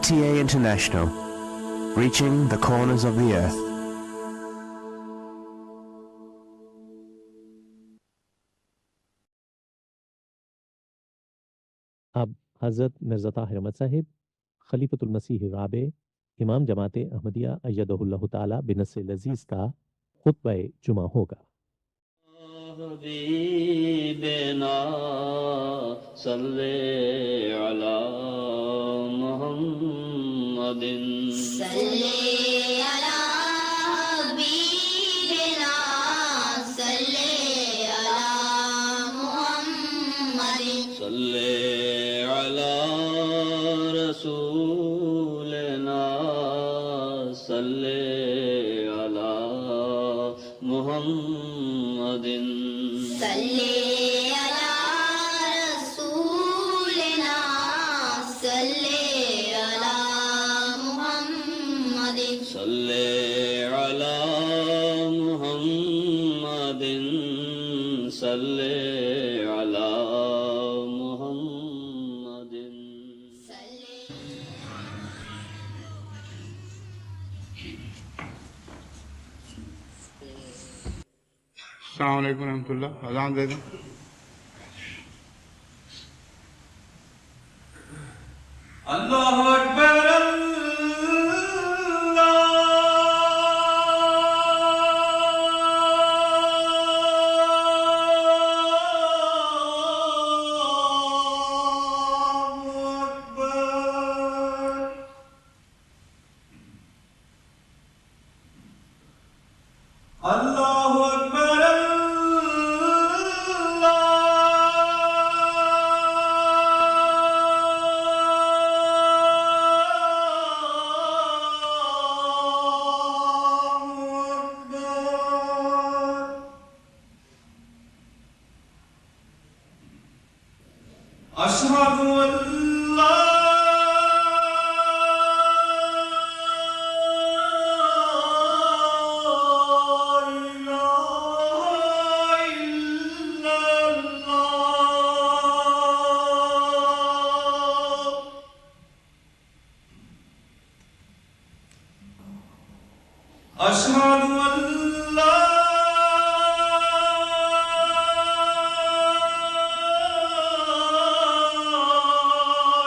MTA International, reaching the corners of the earth. اب حضرت مرزا طاہر احمد صاحب خلیفۃ المسیح الرابع امام جماعت احمدیہ ایدہ اللہ تعالی بنص لذیذ کا خطبہ جمعہ ہوگا۔ حبیبنا صلی علی محمد صلی علی حبیبنا صلی علی محمد صلی علی رسولنا صلی علی محمد صلی علی رسولنا صلی علی محمد صلی علی محمد صلی علی محمد السلام علیکم ورحمۃ اللہ۔ اذان دے دیں۔ اللہ اکبر اللہ اکبر اشہد ان لا اشہد ان لا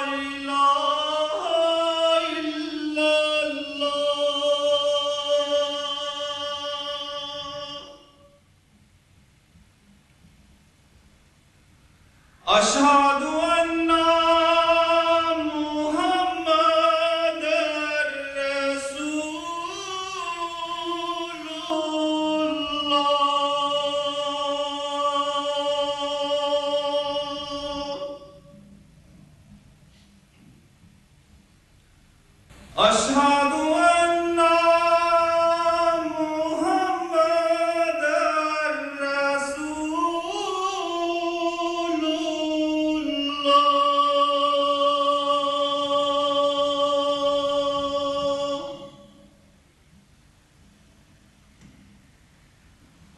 الہ الا اللہ اشہد ان محمد رسول اللہ اشہد ان محمد رسول اللہ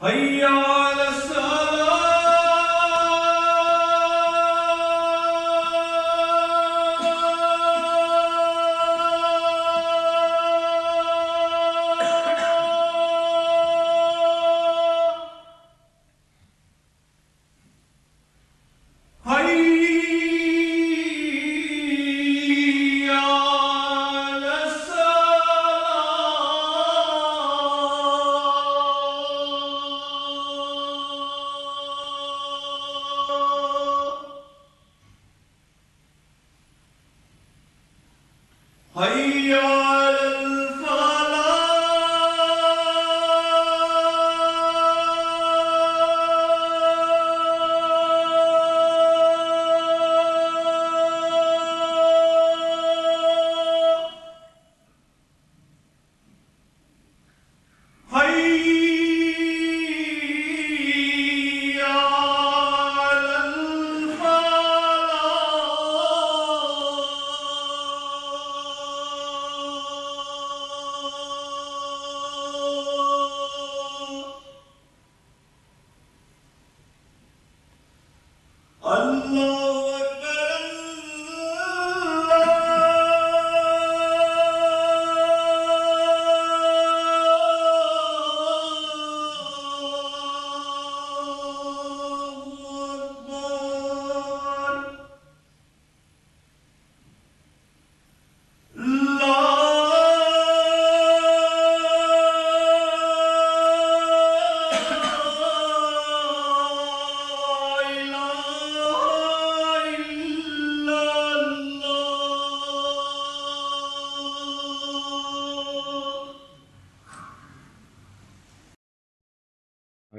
حی علی الصلاۃ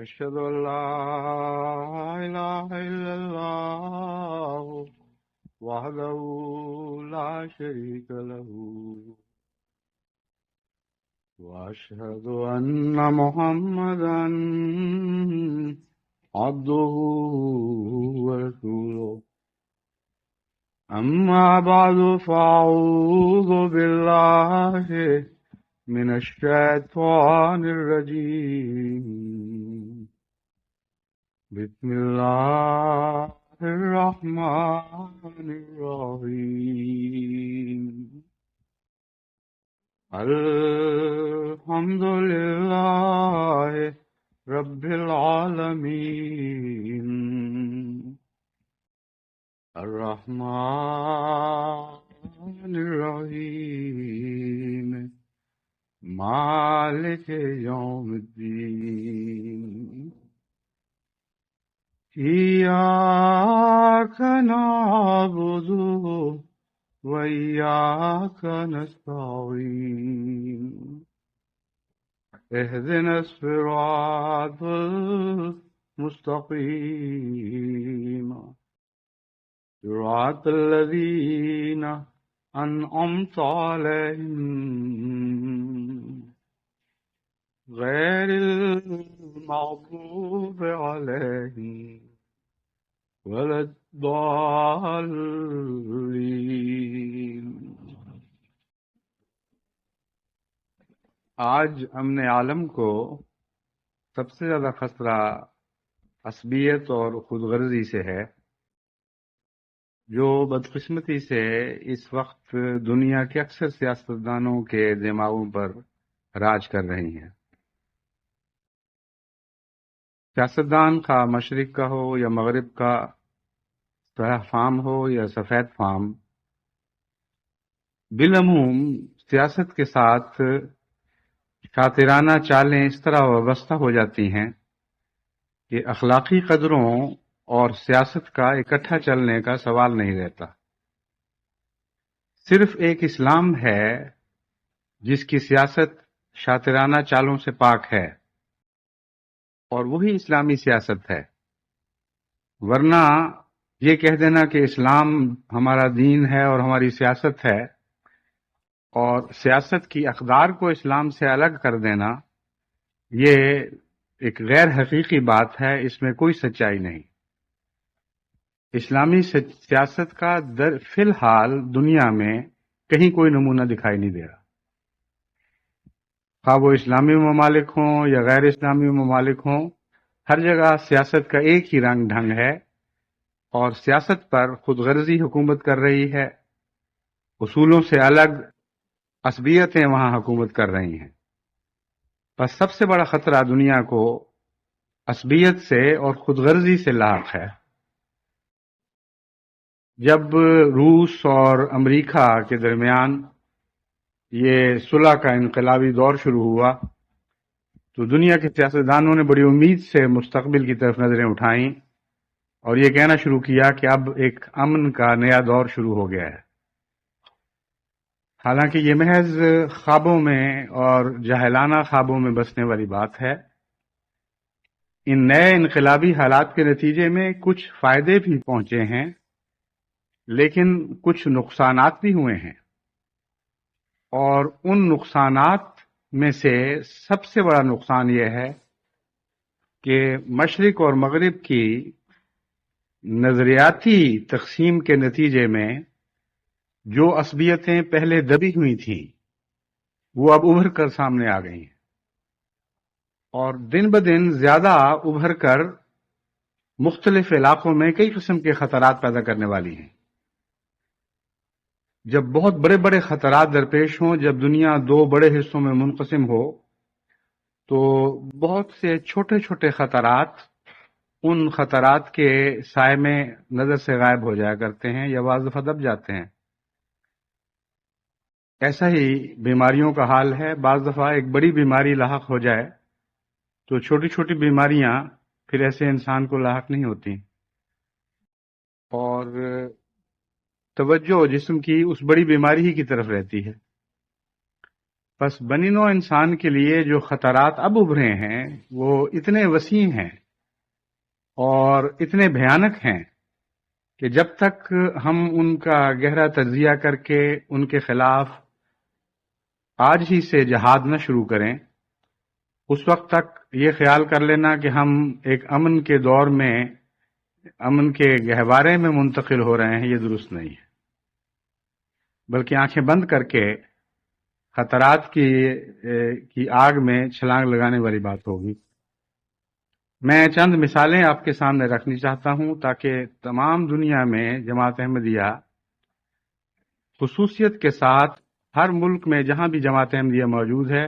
أشهد أن لا إله إلا الله وحده لا شريك له وأشهد أن محمدا عبده ورسوله أما بعد فأعوذ بالله من الشيطان الرجيم بسم الله الرحمن الرحيم الحمد لله رب العالمين الرحمن الرحيم مالك يوم الدين إياك نعبد وإياك نستعين اهدنا الصراط المستقيم صراط الذين أنعمت عليهم غير المغضوب عليهم ولا الضالين. آج امن عالم کو سب سے زیادہ خطرہ عصبیت اور خود غرضی سے ہے، جو بدقسمتی سے اس وقت دنیا کے اکثر سیاستدانوں کے دماغوں پر راج کر رہی ہیں۔ سیاستدان خواہ مشرق کا ہو یا مغرب کا، سیاہ فام ہو یا سفید فام، بالعموم سیاست کے ساتھ شاطرانہ چالیں اس طرح وابستہ ہو جاتی ہیں کہ اخلاقی قدروں اور سیاست کا اکٹھا چلنے کا سوال نہیں رہتا۔ صرف ایک اسلام ہے جس کی سیاست شاطرانہ چالوں سے پاک ہے، اور وہی اسلامی سیاست ہے۔ ورنہ یہ کہہ دینا کہ اسلام ہمارا دین ہے اور ہماری سیاست ہے، اور سیاست کی اقدار کو اسلام سے الگ کر دینا، یہ ایک غیر حقیقی بات ہے، اس میں کوئی سچائی نہیں۔ اسلامی سیاست کا فی الحال دنیا میں کہیں کوئی نمونہ دکھائی نہیں دے رہا، خواہ وہ اسلامی ممالک ہوں یا غیر اسلامی ممالک ہوں، ہر جگہ سیاست کا ایک ہی رنگ ڈھنگ ہے، اور سیاست پر خود غرضی حکومت کر رہی ہے، اصولوں سے الگ عصبیتیں وہاں حکومت کر رہی ہیں۔ بس سب سے بڑا خطرہ دنیا کو عصبیت سے اور خود غرضی سے لاحق ہے۔ جب روس اور امریکہ کے درمیان یہ صلح کا انقلابی دور شروع ہوا تو دنیا کے سیاستدانوں نے بڑی امید سے مستقبل کی طرف نظریں اٹھائیں اور یہ کہنا شروع کیا کہ اب ایک امن کا نیا دور شروع ہو گیا ہے۔ حالانکہ یہ محض خوابوں میں اور جاہلانہ خوابوں میں بسنے والی بات ہے۔ ان نئے انقلابی حالات کے نتیجے میں کچھ فائدے بھی پہنچے ہیں، لیکن کچھ نقصانات بھی ہوئے ہیں، اور ان نقصانات میں سے سب سے بڑا نقصان یہ ہے کہ مشرق اور مغرب کی نظریاتی تقسیم کے نتیجے میں جو عصبیتیں پہلے دبی ہوئی تھیں وہ اب ابھر کر سامنے آ گئی ہیں، اور دن بدن زیادہ ابھر کر مختلف علاقوں میں کئی قسم کے خطرات پیدا کرنے والی ہیں۔ جب بہت بڑے بڑے خطرات درپیش ہوں، جب دنیا دو بڑے حصوں میں منقسم ہو، تو بہت سے چھوٹے چھوٹے خطرات ان خطرات کے سائے میں نظر سے غائب ہو جایا کرتے ہیں یا بعض دفعہ دب جاتے ہیں۔ ایسا ہی بیماریوں کا حال ہے، بعض دفعہ ایک بڑی بیماری لاحق ہو جائے تو چھوٹی چھوٹی بیماریاں پھر ایسے انسان کو لاحق نہیں ہوتی، اور توجہ جسم کی اس بڑی بیماری ہی کی طرف رہتی ہے۔ بس بنی نوع انسان کے لیے جو خطرات اب ابھرے ہیں وہ اتنے وسیع ہیں اور اتنے بھیانک ہیں کہ جب تک ہم ان کا گہرا تجزیہ کر کے ان کے خلاف آج ہی سے جہاد نہ شروع کریں، اس وقت تک یہ خیال کر لینا کہ ہم ایک امن کے دور میں، امن کے گہوارے میں منتقل ہو رہے ہیں، یہ درست نہیں ہے، بلکہ آنکھیں بند کر کے خطرات کی آگ میں چھلانگ لگانے والی بات ہوگی۔ میں چند مثالیں آپ کے سامنے رکھنی چاہتا ہوں تاکہ تمام دنیا میں جماعت احمدیہ خصوصیت کے ساتھ ہر ملک میں جہاں بھی جماعت احمدیہ موجود ہے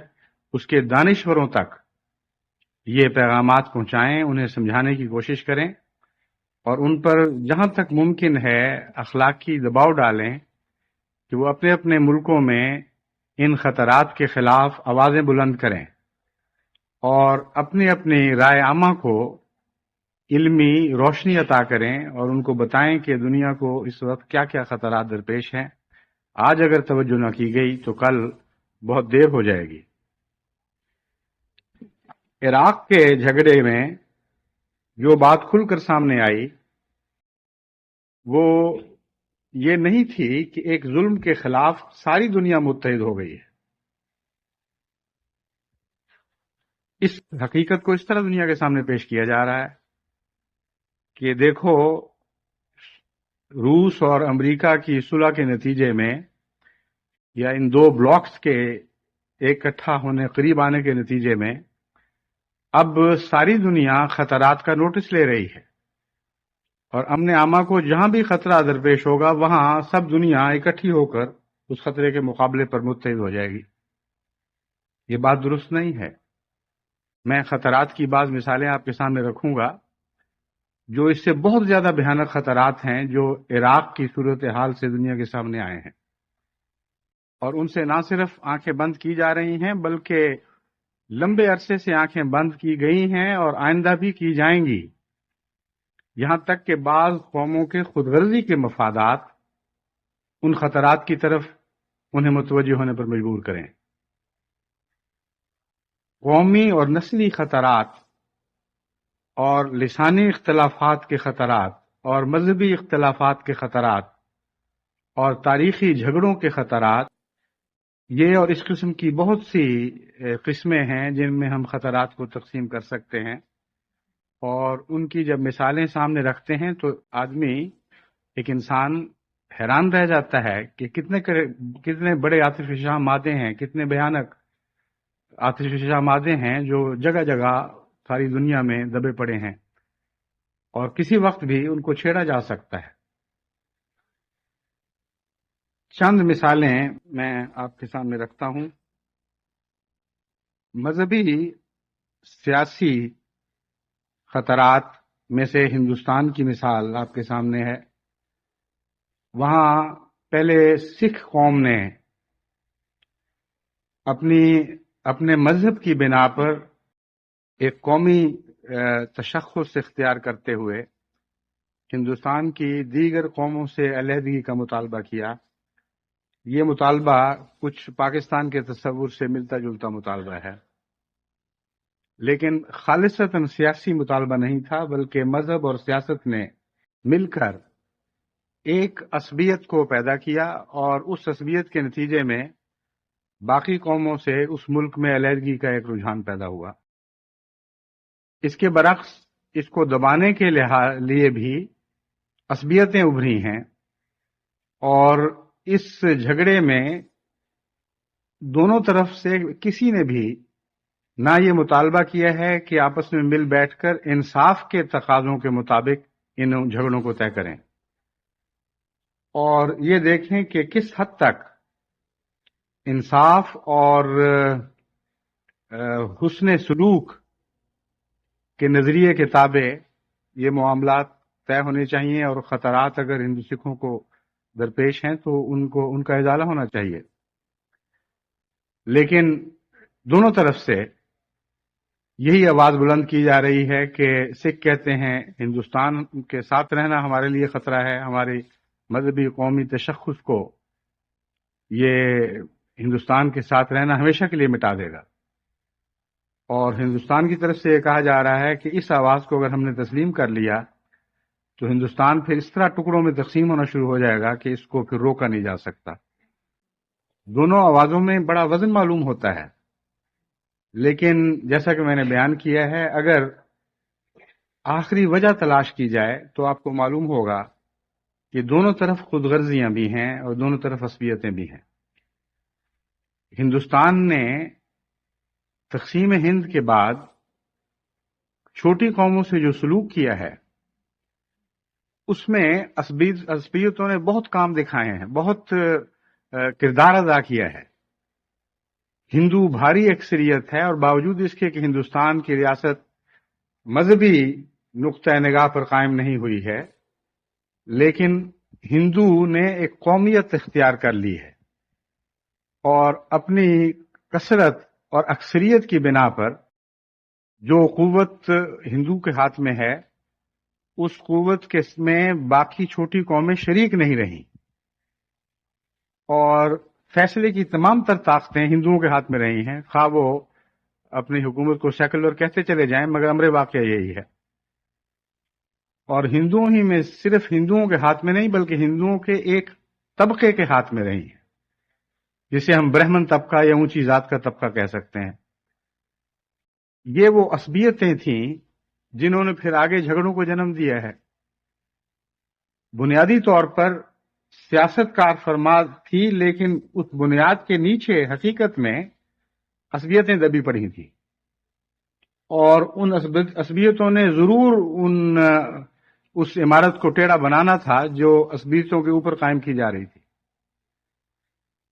اس کے دانشوروں تک یہ پیغامات پہنچائیں، انہیں سمجھانے کی کوشش کریں اور ان پر جہاں تک ممکن ہے اخلاقی دباؤ ڈالیں کہ وہ اپنے اپنے ملکوں میں ان خطرات کے خلاف آوازیں بلند کریں اور اپنی اپنی رائے عامہ کو علمی روشنی عطا کریں اور ان کو بتائیں کہ دنیا کو اس وقت کیا کیا خطرات درپیش ہیں۔ آج اگر توجہ نہ کی گئی تو کل بہت دیر ہو جائے گی۔ عراق کے جھگڑے میں جو بات کھل کر سامنے آئی وہ یہ نہیں تھی کہ ایک ظلم کے خلاف ساری دنیا متحد ہو گئی ہے۔ اس حقیقت کو اس طرح دنیا کے سامنے پیش کیا جا رہا ہے کہ دیکھو، روس اور امریکہ کی صلح کے نتیجے میں یا ان دو بلاکس کے ایک اکٹھا ہونے، قریب آنے کے نتیجے میں اب ساری دنیا خطرات کا نوٹس لے رہی ہے اور امن عامہ کو جہاں بھی خطرہ درپیش ہوگا وہاں سب دنیا اکٹھی ہو کر اس خطرے کے مقابلے پر متحد ہو جائے گی۔ یہ بات درست نہیں ہے۔ میں خطرات کی بعض مثالیں آپ کے سامنے رکھوں گا جو اس سے بہت زیادہ بھیانک خطرات ہیں جو عراق کی صورتحال سے دنیا کے سامنے آئے ہیں، اور ان سے نہ صرف آنکھیں بند کی جا رہی ہیں بلکہ لمبے عرصے سے آنکھیں بند کی گئی ہیں اور آئندہ بھی کی جائیں گی، یہاں تک کہ بعض قوموں کے خود غرضی کے مفادات ان خطرات کی طرف انہیں متوجہ ہونے پر مجبور کریں۔ قومی اور نسلی خطرات اور لسانی اختلافات کے خطرات اور مذہبی اختلافات کے خطرات اور تاریخی جھگڑوں کے خطرات، یہ اور اس قسم کی بہت سی قسمیں ہیں جن میں ہم خطرات کو تقسیم کر سکتے ہیں، اور ان کی جب مثالیں سامنے رکھتے ہیں تو آدمی، ایک انسان حیران رہ جاتا ہے کہ کتنے بڑے آتش فشاں مادے ہیں، کتنے بھیانک آتش فشاں مادے ہیں جو جگہ جگہ ساری دنیا میں دبے پڑے ہیں اور کسی وقت بھی ان کو چھیڑا جا سکتا ہے۔ چند مثالیں میں آپ کے سامنے رکھتا ہوں۔ مذہبی سیاسی خطرات میں سے ہندوستان کی مثال آپ کے سامنے ہے۔ وہاں پہلے سکھ قوم نے اپنے مذہب کی بنا پر ایک قومی تشخص اختیار کرتے ہوئے ہندوستان کی دیگر قوموں سے علیحدگی کا مطالبہ کیا۔ یہ مطالبہ کچھ پاکستان کے تصور سے ملتا جلتا مطالبہ ہے، لیکن خالصتاً سیاسی مطالبہ نہیں تھا، بلکہ مذہب اور سیاست نے مل کر ایک عصبیت کو پیدا کیا اور اس عصبیت کے نتیجے میں باقی قوموں سے اس ملک میں علیحدگی کا ایک رجحان پیدا ہوا۔ اس کے برعکس اس کو دبانے کے لیے بھی عصبیتیں ابھری ہیں، اور اس جھگڑے میں دونوں طرف سے کسی نے بھی نہ یہ مطالبہ کیا ہے کہ آپس میں مل بیٹھ کر انصاف کے تقاضوں کے مطابق ان جھگڑوں کو طے کریں، اور یہ دیکھیں کہ کس حد تک انصاف اور حسن سلوک کے نظریے کے تابع یہ معاملات طے ہونے چاہیے، اور خطرات اگر ہندو سکھوں کو درپیش ہیں تو ان کا ازالہ ہونا چاہیے۔ لیکن دونوں طرف سے یہی آواز بلند کی جا رہی ہے کہ سکھ کہتے ہیں ہندوستان کے ساتھ رہنا ہمارے لیے خطرہ ہے، ہماری مذہبی قومی تشخص کو یہ ہندوستان کے ساتھ رہنا ہمیشہ کے لیے مٹا دے گا۔ اور ہندوستان کی طرف سے یہ کہا جا رہا ہے کہ اس آواز کو اگر ہم نے تسلیم کر لیا تو ہندوستان پھر اس طرح ٹکڑوں میں تقسیم ہونا شروع ہو جائے گا کہ اس کو پھر روکا نہیں جا سکتا۔ دونوں آوازوں میں بڑا وزن معلوم ہوتا ہے، لیکن جیسا کہ میں نے بیان کیا ہے، اگر آخری وجہ تلاش کی جائے تو آپ کو معلوم ہوگا کہ دونوں طرف خود غرضیاں بھی ہیں اور دونوں طرف عصبیتیں بھی ہیں۔ ہندوستان نے تقسیم ہند کے بعد چھوٹی قوموں سے جو سلوک کیا ہے اس میں عصبیتوں نے بہت کام دکھائے ہیں، بہت کردار ادا کیا ہے۔ ہندو بھاری اکثریت ہے اور باوجود اس کے کہ ہندوستان کی ریاست مذہبی نقطۂ نگاہ پر قائم نہیں ہوئی ہے، لیکن ہندو نے ایک قومیت اختیار کر لی ہے اور اپنی کثرت اور اکثریت کی بنا پر جو قوت ہندو کے ہاتھ میں ہے اس قوت کے میں باقی چھوٹی قومیں شریک نہیں رہیں، اور فیصلے کی تمام تر طاقتیں ہندوؤں کے ہاتھ میں رہی ہیں، خواہ وہ اپنی حکومت کو سیکولر کہتے چلے جائیں، مگر امر واقعہ یہی ہے۔ اور ہندوؤں ہی میں صرف ہندوؤں کے ہاتھ میں نہیں بلکہ ہندوؤں کے ایک طبقے کے ہاتھ میں رہی ہیں، جسے ہم برہمن طبقہ یا اونچی ذات کا طبقہ کہہ سکتے ہیں۔ یہ وہ عصبیتیں تھیں جنہوں نے پھر آگے جھگڑوں کو جنم دیا ہے۔ بنیادی طور پر سیاست کار فرما تھی، لیکن اس بنیاد کے نیچے حقیقت میں عصبیتیں دبی پڑی تھیں، اور ان عصبیتوں نے ضرور اس عمارت کو ٹیڑھا بنانا تھا جو عصبیتوں کے اوپر قائم کی جا رہی تھی۔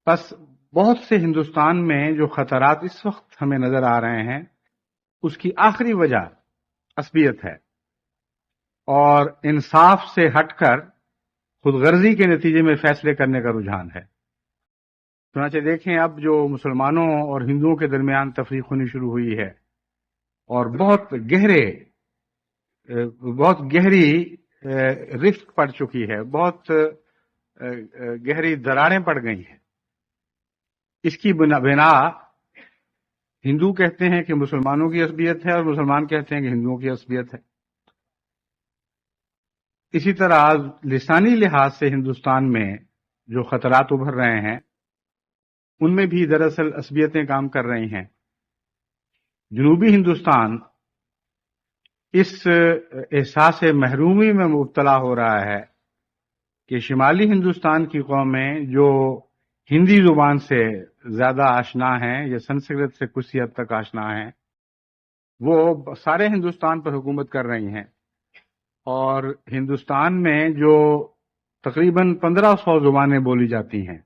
بس بہت سے ہندوستان میں جو خطرات اس وقت ہمیں نظر آ رہے ہیں اس کی آخری وجہ عصبیت ہے، اور انصاف سے ہٹ کر خود غرضی کے نتیجے میں فیصلے کرنے کا رجحان ہے۔ چنانچہ دیکھیں اب جو مسلمانوں اور ہندوؤں کے درمیان تفریق ہونی شروع ہوئی ہے اور بہت گہری رفت پڑ چکی ہے، بہت گہری دراڑیں پڑ گئی ہیں۔ اس کی بنا ہندو کہتے ہیں کہ مسلمانوں کی عصبیت ہے اور مسلمان کہتے ہیں کہ ہندوؤں کی عصبیت ہے۔ اسی طرح لسانی لحاظ سے ہندوستان میں جو خطرات ابھر رہے ہیں ان میں بھی دراصل عصبیتیں کام کر رہی ہیں۔ جنوبی ہندوستان اس احساس محرومی میں مبتلا ہو رہا ہے کہ شمالی ہندوستان کی قومیں جو ہندی زبان سے زیادہ آشنا ہیں یا سنسکرت سے کچھ حد تک آشنا ہیں، وہ سارے ہندوستان پر حکومت کر رہی ہیں، اور ہندوستان میں جو تقریباً 1500 زبانیں بولی جاتی ہیں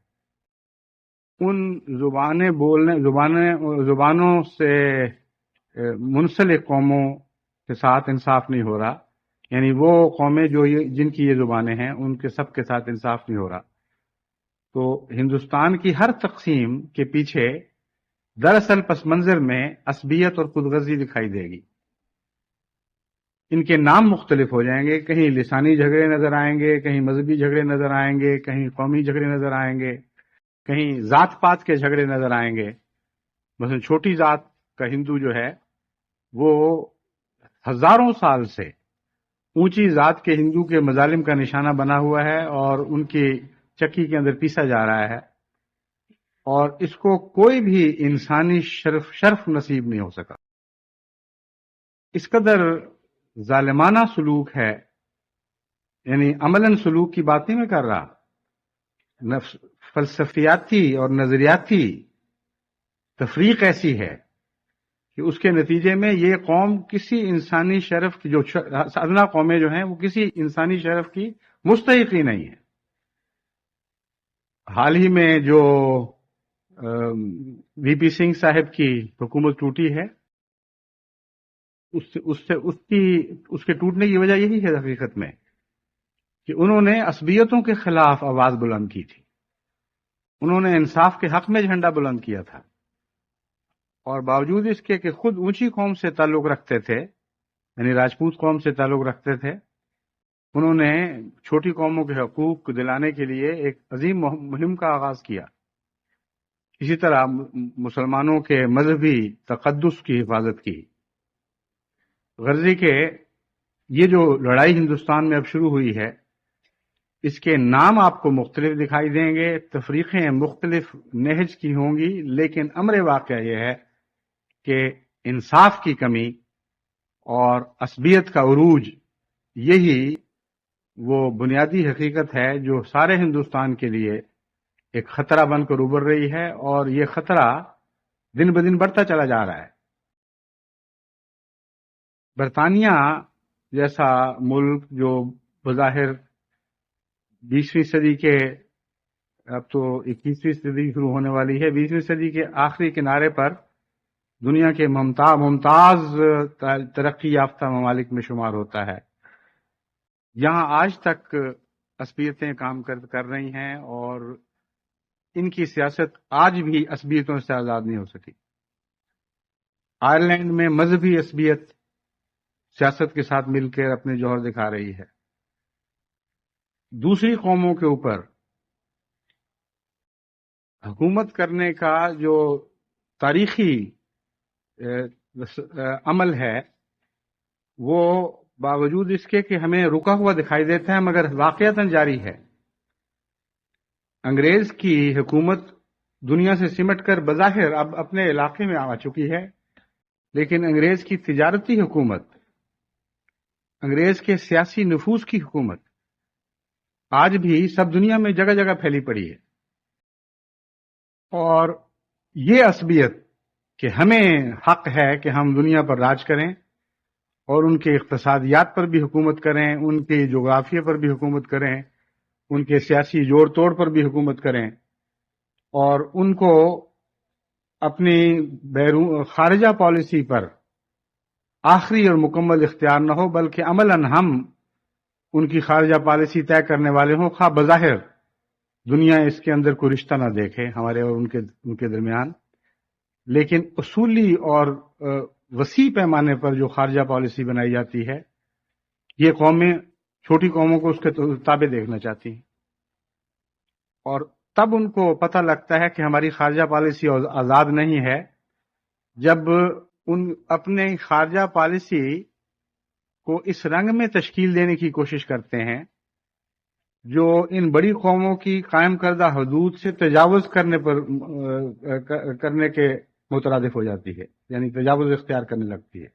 ان زبانوں سے منسلک قوموں کے ساتھ انصاف نہیں ہو رہا، یعنی وہ قومیں جو جن کی یہ زبانیں ہیں ان کے سب کے ساتھ انصاف نہیں ہو رہا۔ تو ہندوستان کی ہر تقسیم کے پیچھے دراصل پس منظر میں عصبیت اور خود غرضی دکھائی دے گی۔ ان کے نام مختلف ہو جائیں گے، کہیں لسانی جھگڑے نظر آئیں گے، کہیں مذہبی جھگڑے نظر آئیں گے، کہیں قومی جھگڑے نظر آئیں گے، کہیں ذات پات کے جھگڑے نظر آئیں گے۔ مثلا چھوٹی ذات کا ہندو جو ہے وہ ہزاروں سال سے اونچی ذات کے ہندو کے مظالم کا نشانہ بنا ہوا ہے اور ان کی چکی کے اندر پیسا جا رہا ہے، اور اس کو کوئی بھی انسانی شرف نصیب نہیں ہو سکا۔ اس قدر ظالمانہ سلوک ہے، یعنی عملاً سلوک کی بات نہیں میں کر رہا، فلسفیاتی اور نظریاتی تفریق ایسی ہے کہ اس کے نتیجے میں یہ قوم کسی انسانی شرف کی، جو ادنا قومیں جو ہیں وہ کسی انسانی شرف کی مستحق ہی نہیں ہے۔ حال ہی میں جو وی پی سنگھ صاحب کی حکومت ٹوٹی ہے اس کے ٹوٹنے کی وجہ یہی ہے حقیقت میں کہ انہوں نے عصبیتوں کے خلاف آواز بلند کی تھی، انہوں نے انصاف کے حق میں جھنڈا بلند کیا تھا، اور باوجود اس کے کہ خود اونچی قوم سے تعلق رکھتے تھے، یعنی راجپوت قوم سے تعلق رکھتے تھے، انہوں نے چھوٹی قوموں کے حقوق دلانے کے لیے ایک عظیم مہم کا آغاز کیا۔ اسی طرح مسلمانوں کے مذہبی تقدس کی حفاظت کی. غرضی کہ یہ جو لڑائی ہندوستان میں اب شروع ہوئی ہے، اس کے نام آپ کو مختلف دکھائی دیں گے، تفریقیں مختلف نہج کی ہوں گی، لیکن امر واقعہ یہ ہے کہ انصاف کی کمی اور عصبیت کا عروج، یہی وہ بنیادی حقیقت ہے جو سارے ہندوستان کے لیے ایک خطرہ بن کر ابھر رہی ہے، اور یہ خطرہ دن بدن بڑھتا چلا جا رہا ہے. برطانیہ جیسا ملک جو بظاہر 20ویں صدی کے، اب تو 21ویں صدی شروع ہونے والی ہے، 20ویں صدی کے آخری کنارے پر دنیا کے ممتاز ترقی یافتہ ممالک میں شمار ہوتا ہے. یہاں آج تک عصبیتیں کام کر رہی ہیں، اور ان کی سیاست آج بھی عصبیتوں سے آزاد نہیں ہو سکی. آئرلینڈ میں مذہبی عصبیت سیاست کے ساتھ مل کر اپنے جوہر دکھا رہی ہے. دوسری قوموں کے اوپر حکومت کرنے کا جو تاریخی عمل ہے، وہ باوجود اس کے کہ ہمیں رکا ہوا دکھائی دیتا ہے، مگر واقعتاً جاری ہے. انگریز کی حکومت دنیا سے سمٹ کر بظاہر اب اپنے علاقے میں آ چکی ہے، لیکن انگریز کی تجارتی حکومت، انگریز کے سیاسی نفوذ کی حکومت آج بھی سب دنیا میں جگہ جگہ پھیلی پڑی ہے. اور یہ عصبیت کہ ہمیں حق ہے کہ ہم دنیا پر راج کریں اور ان کے اقتصادیات پر بھی حکومت کریں، ان کے جغرافیہ پر بھی حکومت کریں، ان کے سیاسی جوڑ توڑ پر بھی حکومت کریں، اور ان کو اپنی خارجہ پالیسی پر آخری اور مکمل اختیار نہ ہو، بلکہ عملاً ہم ان کی خارجہ پالیسی طے کرنے والے ہوں، خواہ بظاہر دنیا اس کے اندر کوئی رشتہ نہ دیکھے ہمارے اور ان کے درمیان، لیکن اصولی اور وسیع پیمانے پر جو خارجہ پالیسی بنائی جاتی ہے، یہ قومیں چھوٹی قوموں کو اس کے تابع دیکھنا چاہتی ہیں. اور تب ان کو پتہ لگتا ہے کہ ہماری خارجہ پالیسی آزاد نہیں ہے، جب ان اپنے خارجہ پالیسی کو اس رنگ میں تشکیل دینے کی کوشش کرتے ہیں جو ان بڑی قوموں کی قائم کردہ حدود سے تجاوز کرنے کے مترادف ہو جاتی ہے، یعنی تجاوز اختیار کرنے لگتی ہے.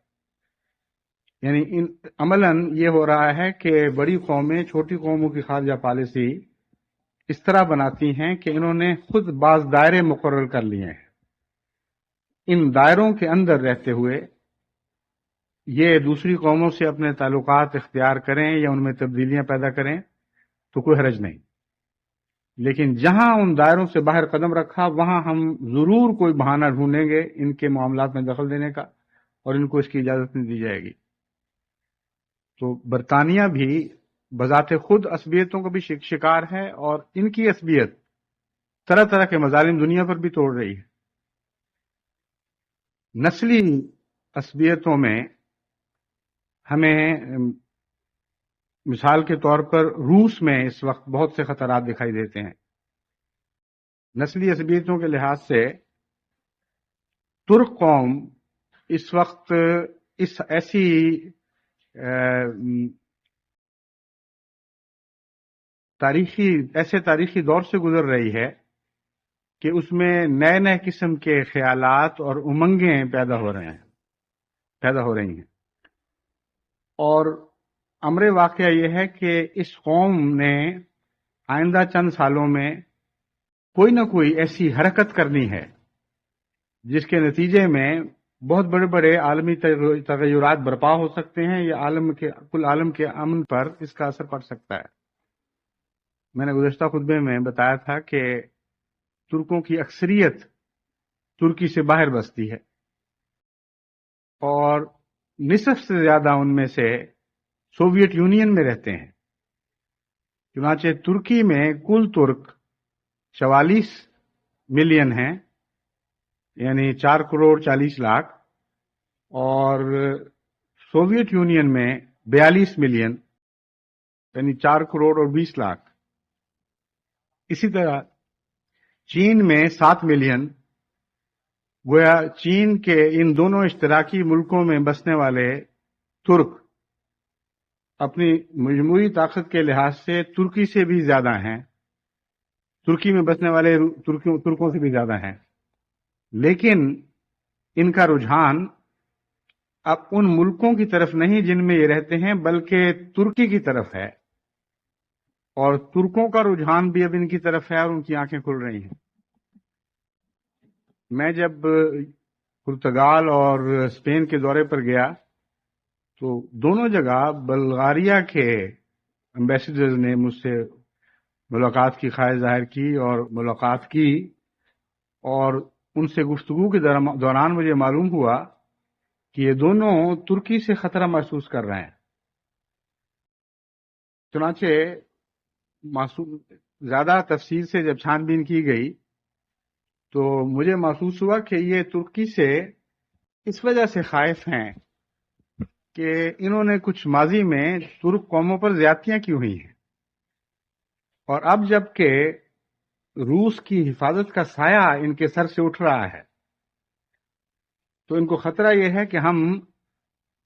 یعنی عملاً یہ ہو رہا ہے کہ بڑی قومیں چھوٹی قوموں کی خارجہ پالیسی اس طرح بناتی ہیں کہ انہوں نے خود بعض دائرے مقرر کر لیے ہیں. ان دائروں کے اندر رہتے ہوئے یہ دوسری قوموں سے اپنے تعلقات اختیار کریں یا ان میں تبدیلیاں پیدا کریں تو کوئی حرج نہیں، لیکن جہاں ان دائروں سے باہر قدم رکھا وہاں ہم ضرور کوئی بہانہ ڈھونڈیں گے ان کے معاملات میں دخل دینے کا، اور ان کو اس کی اجازت نہیں دی جائے گی. تو برطانیہ بھی بذات خود عصبیتوں کا بھی شکار ہے، اور ان کی عصبیت طرح طرح کے مظالم دنیا پر بھی توڑ رہی ہے. نسلی عصبیتوں میں ہمیں مثال کے طور پر روس میں اس وقت بہت سے خطرات دکھائی دیتے ہیں. نسلی عصبیتوں کے لحاظ سے ترک قوم اس وقت اس ایسے تاریخی دور سے گزر رہی ہے کہ اس میں نئے نئے قسم کے خیالات اور امنگیں پیدا ہو رہی ہیں. اور امر واقعہ یہ ہے کہ اس قوم نے آئندہ چند سالوں میں کوئی نہ کوئی ایسی حرکت کرنی ہے جس کے نتیجے میں بہت بڑے بڑے عالمی تغیرات برپا ہو سکتے ہیں، یا کل عالم کے امن پر اس کا اثر پڑ سکتا ہے. میں نے گزشتہ خطبے میں بتایا تھا کہ ترکوں کی اکثریت ترکی سے باہر بستی ہے، اور نصف سے زیادہ ان میں سے سوویت یونین میں رہتے ہیں. چنانچہ ترکی میں کل ترک 44 ملین ہیں، یعنی 4 کروڑ 40 لاکھ، اور سوویت یونین میں 42 ملین، یعنی 4 کروڑ اور 20 لاکھ. اسی طرح چین میں 7 ملین، گویا چین کے ان دونوں اشتراکی ملکوں میں بسنے والے ترک اپنی مجموعی طاقت کے لحاظ سے ترکی سے بھی زیادہ ہیں، ترکی میں بسنے والے ترکوں سے بھی زیادہ ہیں، لیکن ان کا رجحان اب ان ملکوں کی طرف نہیں جن میں یہ رہتے ہیں، بلکہ ترکی کی طرف ہے، اور ترکوں کا رجحان بھی اب ان کی طرف ہے اور ان کی آنکھیں کھل رہی ہیں۔ میں جب پرتگال اور اسپین کے دورے پر گیا تو دونوں جگہ بلغاریہ کے امبیسڈرز نے مجھ سے ملاقات کی خواہش ظاہر کی اور ملاقات کی، اور ان سے گفتگو کے دوران مجھے معلوم ہوا کہ یہ دونوں ترکی سے خطرہ محسوس کر رہے ہیں۔ چنانچہ زیادہ تفصیل سے جب چھان بین کی گئی تو مجھے محسوس ہوا کہ یہ ترکی سے اس وجہ سے خائف ہیں کہ انہوں نے کچھ ماضی میں ترک قوموں پر زیادتیاں کی ہوئی ہیں، اور اب جب کہ روس کی حفاظت کا سایہ ان کے سر سے اٹھ رہا ہے تو ان کو خطرہ یہ ہے کہ ہم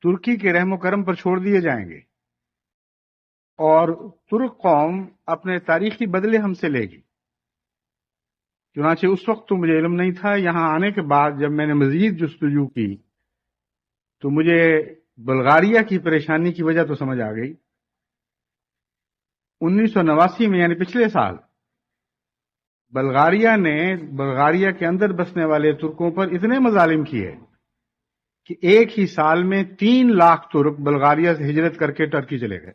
ترکی کے رحم و کرم پر چھوڑ دیے جائیں گے اور ترک قوم اپنے تاریخی بدلے ہم سے لے گی۔ چنانچہ اس وقت تو مجھے علم نہیں تھا، یہاں آنے کے بعد جب میں نے مزید جستجو کی تو مجھے بلغاریہ کی پریشانی کی وجہ تو سمجھ آ گئی۔ 1989 میں یعنی پچھلے سال بلغاریہ نے بلغاریہ کے اندر بسنے والے ترکوں پر اتنے مظالم کیے کہ ایک ہی سال میں 3 لاکھ ترک بلغاریہ سے ہجرت کر کے ٹرکی چلے گئے۔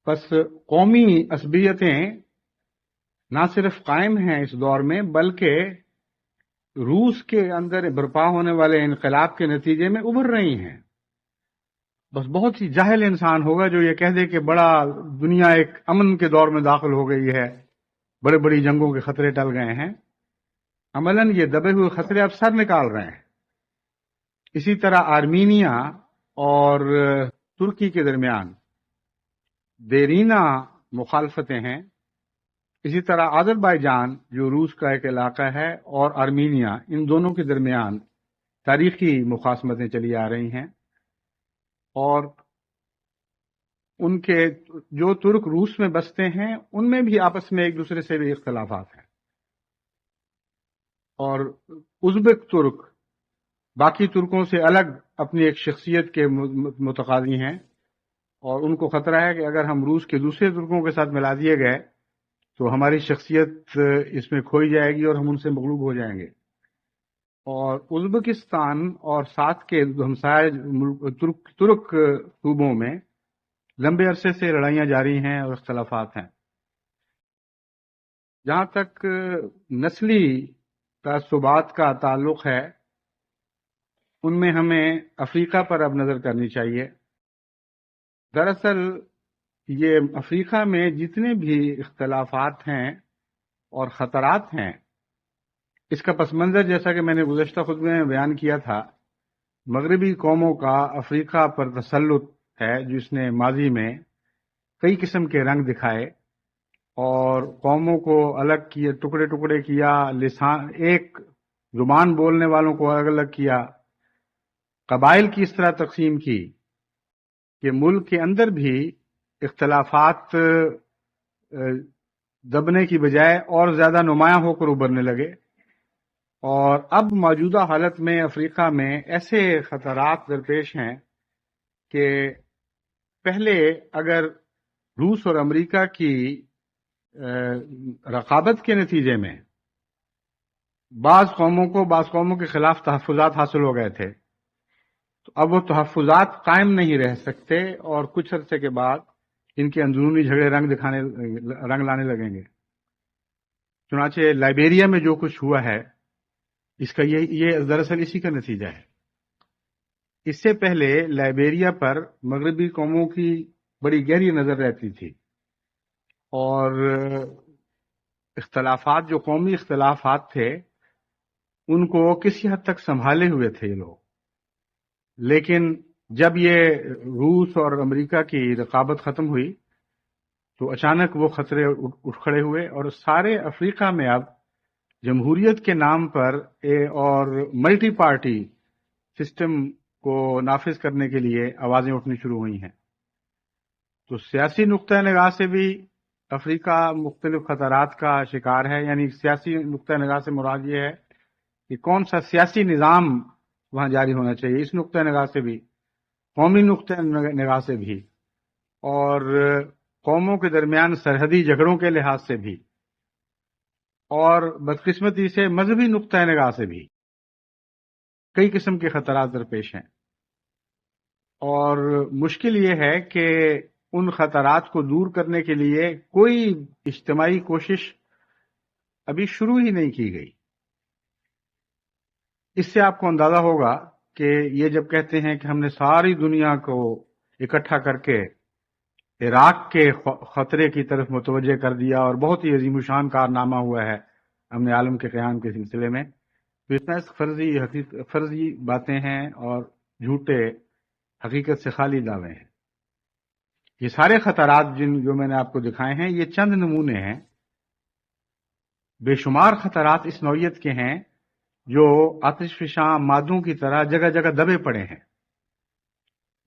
پس قومی عصبیتیں نہ صرف قائم ہیں اس دور میں، بلکہ روس کے اندر برپا ہونے والے انقلاب کے نتیجے میں ابھر رہی ہیں۔ بس بہت ہی جاہل انسان ہوگا جو یہ کہہ دے کہ بڑا دنیا ایک امن کے دور میں داخل ہو گئی ہے، بڑے بڑی جنگوں کے خطرے ٹل گئے ہیں۔ عملاً یہ دبے ہوئے خطرے اب سر نکال رہے ہیں۔ اسی طرح آرمینیا اور ترکی کے درمیان دیرینہ مخالفتیں ہیں۔ اسی طرح آذربائیجان جو روس کا ایک علاقہ ہے اور آرمینیا، ان دونوں کے درمیان تاریخی مخاصمتیں چلی آ رہی ہیں، اور ان کے جو ترک روس میں بستے ہیں ان میں بھی آپس میں ایک دوسرے سے بھی اختلافات ہیں، اور ازبک ترک باقی ترکوں سے الگ اپنی ایک شخصیت کے متقاضی ہیں، اور ان کو خطرہ ہے کہ اگر ہم روس کے دوسرے ترکوں کے ساتھ ملا دیے گئے تو ہماری شخصیت اس میں کھوئی جائے گی اور ہم ان سے مغلوب ہو جائیں گے۔ اور ازبکستان اور ساتھ کے ہمسائے ترک صوبوں میں لمبے عرصے سے لڑائیاں جاری ہیں اور اختلافات ہیں۔ جہاں تک نسلی تعصبات کا تعلق ہے، ان میں ہمیں افریقہ پر اب نظر کرنی چاہیے۔ دراصل یہ افریقہ میں جتنے بھی اختلافات ہیں اور خطرات ہیں، اس کا پس منظر جیسا کہ میں نے گزشتہ خطبے میں بیان کیا تھا، مغربی قوموں کا افریقہ پر تسلط ہے، جس نے ماضی میں کئی قسم کے رنگ دکھائے اور قوموں کو الگ کیے، ٹکڑے ٹکڑے کیا، لسان ایک زبان بولنے والوں کو الگ الگ کیا، قبائل کی اس طرح تقسیم کی کہ ملک کے اندر بھی اختلافات دبنے کی بجائے اور زیادہ نمایاں ہو کر ابھرنے لگے۔ اور اب موجودہ حالت میں افریقہ میں ایسے خطرات درپیش ہیں کہ پہلے اگر روس اور امریکہ کی رقابت کے نتیجے میں بعض قوموں کے خلاف تحفظات حاصل ہو گئے تھے، تو اب وہ تحفظات قائم نہیں رہ سکتے اور کچھ عرصے کے بعد ان کے اندرونی جھگڑے رنگ لانے لگیں گے۔ چنانچہ لائبیریا میں جو کچھ ہوا ہے، اس کا یہ دراصل اسی کا نتیجہ ہے۔ اس سے پہلے لائبیریا پر مغربی قوموں کی بڑی گہری نظر رہتی تھی، اور اختلافات جو قومی اختلافات تھے ان کو کسی حد تک سنبھالے ہوئے تھے یہ لوگ، لیکن جب یہ روس اور امریکہ کی رقابت ختم ہوئی تو اچانک وہ خطرے اٹھ کھڑے ہوئے، اور سارے افریقہ میں اب جمہوریت کے نام پر اور ملٹی پارٹی سسٹم کو نافذ کرنے کے لیے آوازیں اٹھنی شروع ہوئی ہیں۔ تو سیاسی نقطۂ نگاہ سے بھی افریقہ مختلف خطرات کا شکار ہے، یعنی سیاسی نقطۂ نگاہ سے مراد یہ ہے کہ کون سا سیاسی نظام وہاں جاری ہونا چاہیے، اس نقطۂ نگاہ سے بھی، قومی نقطۂ نگاہ سے بھی، اور قوموں کے درمیان سرحدی جھگڑوں کے لحاظ سے بھی، اور بدقسمتی سے مذہبی نقطۂ نگاہ سے بھی کئی قسم کے خطرات درپیش ہیں۔ اور مشکل یہ ہے کہ ان خطرات کو دور کرنے کے لیے کوئی اجتماعی کوشش ابھی شروع ہی نہیں کی گئی۔ اس سے آپ کو اندازہ ہوگا کہ یہ جب کہتے ہیں کہ ہم نے ساری دنیا کو اکٹھا کر کے عراق کے خطرے کی طرف متوجہ کر دیا اور بہت ہی عظیم الشان کارنامہ ہوا ہے امن عالم کے قیام کے سلسلے میں، تو اتنا فرضی باتیں ہیں اور جھوٹے حقیقت سے خالی دعوے ہیں۔ یہ سارے خطرات جو میں نے آپ کو دکھائے ہیں، یہ چند نمونے ہیں۔ بے شمار خطرات اس نوعیت کے ہیں جو آتش فشاں مادوں کی طرح جگہ جگہ دبے پڑے ہیں،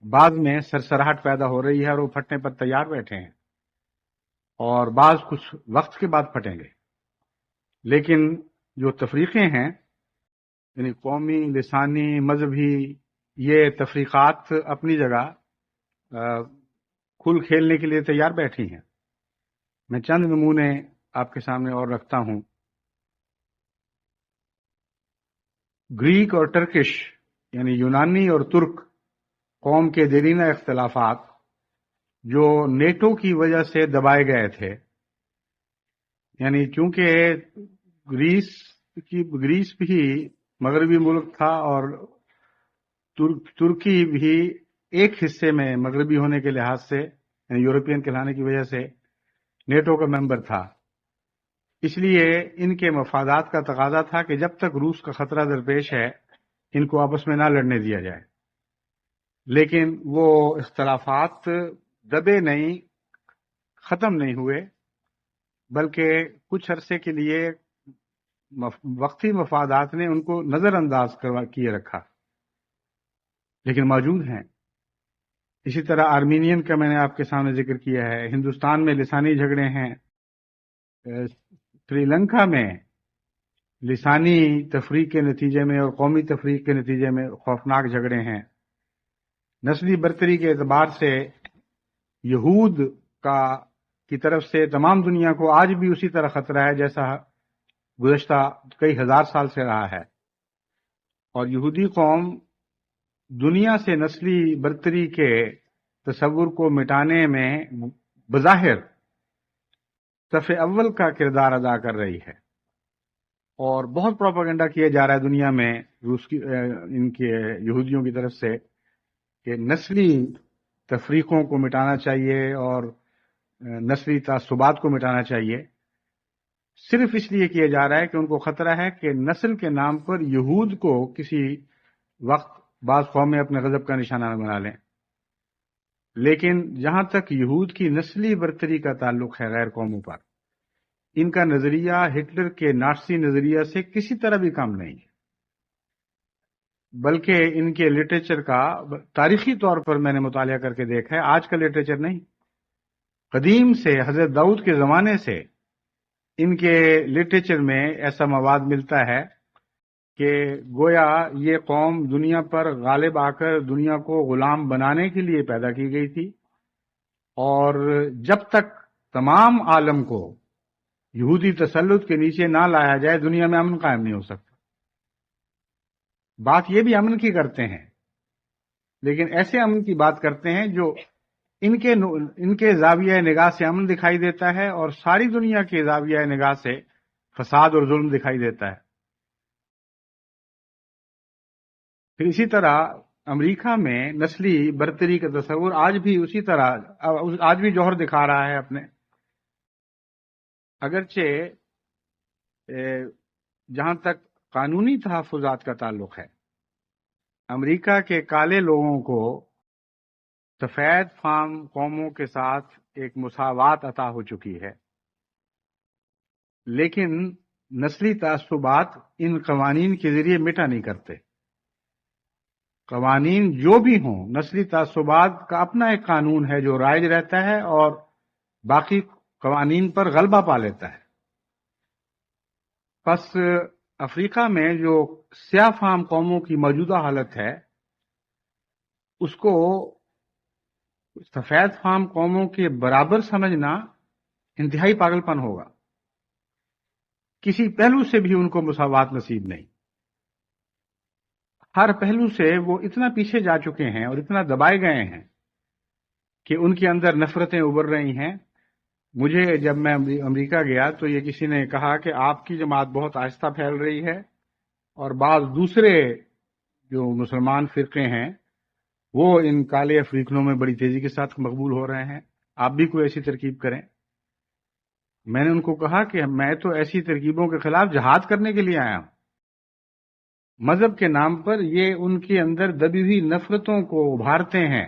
بعض میں سرسراہٹ پیدا ہو رہی ہے اور وہ پھٹنے پر تیار بیٹھے ہیں، اور بعض کچھ وقت کے بعد پھٹیں گے۔ لیکن جو تفریقیں ہیں، یعنی قومی، لسانی، مذہبی، یہ تفریقات اپنی جگہ کھل کھیلنے کے لیے تیار بیٹھی ہیں۔ میں چند نمونے آپ کے سامنے اور رکھتا ہوں۔ گریک اور ٹرکش، یعنی یونانی اور ترک قوم کے دیرینہ اختلافات جو نیٹو کی وجہ سے دبائے گئے تھے، یعنی چونکہ گریس بھی مغربی ملک تھا اور ترکی بھی ایک حصے میں مغربی ہونے کے لحاظ سے، یعنی یورپین کہلانے کی وجہ سے نیٹو کا ممبر تھا، اس لیے ان کے مفادات کا تقاضا تھا کہ جب تک روس کا خطرہ درپیش ہے ان کو آپس میں نہ لڑنے دیا جائے۔ لیکن وہ اختلافات دبے نہیں، ختم نہیں ہوئے، بلکہ کچھ عرصے کے لیے وقتی مفادات نے ان کو نظر انداز کیے رکھا، لیکن موجود ہیں۔ اسی طرح آرمینین کا میں نے آپ کے سامنے ذکر کیا ہے، ہندوستان میں لسانی جھگڑے ہیں، سری لنکا میں لسانی تفریق کے نتیجے میں اور قومی تفریق کے نتیجے میں خوفناک جھگڑے ہیں۔ نسلی برتری کے اعتبار سے یہود کی طرف سے تمام دنیا کو آج بھی اسی طرح خطرہ ہے جیسا گزشتہ کئی ہزار سال سے رہا ہے، اور یہودی قوم دنیا سے نسلی برتری کے تصور کو مٹانے میں بظاہر صف اول کا کردار ادا کر رہی ہے، اور بہت پروپیگنڈا کیا جا رہا ہے دنیا میں ان کے یہودیوں کی طرف سے کہ نسلی تفریقوں کو مٹانا چاہیے اور نسلی تعصبات کو مٹانا چاہیے۔ صرف اس لیے کیا جا رہا ہے کہ ان کو خطرہ ہے کہ نسل کے نام پر یہود کو کسی وقت بعض قومیں اپنے غضب کا نشانہ نہ بنا لیں۔ لیکن جہاں تک یہود کی نسلی برتری کا تعلق ہے غیر قوموں پر، ان کا نظریہ ہٹلر کے نازی نظریہ سے کسی طرح بھی کم نہیں ہے، بلکہ ان کے لٹریچر کا تاریخی طور پر میں نے مطالعہ کر کے دیکھا ہے، آج کا لٹریچر نہیں، قدیم سے حضرت داؤد کے زمانے سے ان کے لٹریچر میں ایسا مواد ملتا ہے کہ گویا یہ قوم دنیا پر غالب آ کر دنیا کو غلام بنانے کے لیے پیدا کی گئی تھی، اور جب تک تمام عالم کو یہودی تسلط کے نیچے نہ لایا جائے دنیا میں امن قائم نہیں ہو سکتا۔ بات یہ بھی امن کی کرتے ہیں، لیکن ایسے امن کی بات کرتے ہیں جو ان کے زاویہ نگاہ سے امن دکھائی دیتا ہے اور ساری دنیا کے زاویہ نگاہ سے فساد اور ظلم دکھائی دیتا ہے۔ پھر اسی طرح امریکہ میں نسلی برتری کا تصور آج بھی اسی طرح آج بھی جوہر دکھا رہا ہے اپنے، اگرچہ جہاں تک قانونی تحفظات کا تعلق ہے، امریکہ کے کالے لوگوں کو سفید فام قوموں کے ساتھ ایک مساوات عطا ہو چکی ہے، لیکن نسلی تعصبات ان قوانین کے ذریعے مٹا نہیں کرتے۔ قوانین جو بھی ہوں، نسلی تعصبات کا اپنا ایک قانون ہے جو رائج رہتا ہے اور باقی قوانین پر غلبہ پا لیتا ہے۔ پس افریقہ میں جو سیاہ فام قوموں کی موجودہ حالت ہے، اس کو سفید فام قوموں کے برابر سمجھنا انتہائی پاگل پن ہوگا۔ کسی پہلو سے بھی ان کو مساوات نصیب نہیں۔ ہر پہلو سے وہ اتنا پیچھے جا چکے ہیں اور اتنا دبائے گئے ہیں کہ ان کے اندر نفرتیں ابھر رہی ہیں۔ مجھے جب میں امریکہ گیا تو یہ کسی نے کہا کہ آپ کی جماعت بہت آہستہ پھیل رہی ہے اور بعض دوسرے جو مسلمان فرقے ہیں وہ ان کالے افریقنوں میں بڑی تیزی کے ساتھ مقبول ہو رہے ہیں، آپ بھی کوئی ایسی ترکیب کریں۔ میں نے ان کو کہا کہ میں تو ایسی ترکیبوں کے خلاف جہاد کرنے کے لیے آیا ہوں۔ مذہب کے نام پر یہ ان کے اندر دبی ہوئی نفرتوں کو ابھارتے ہیں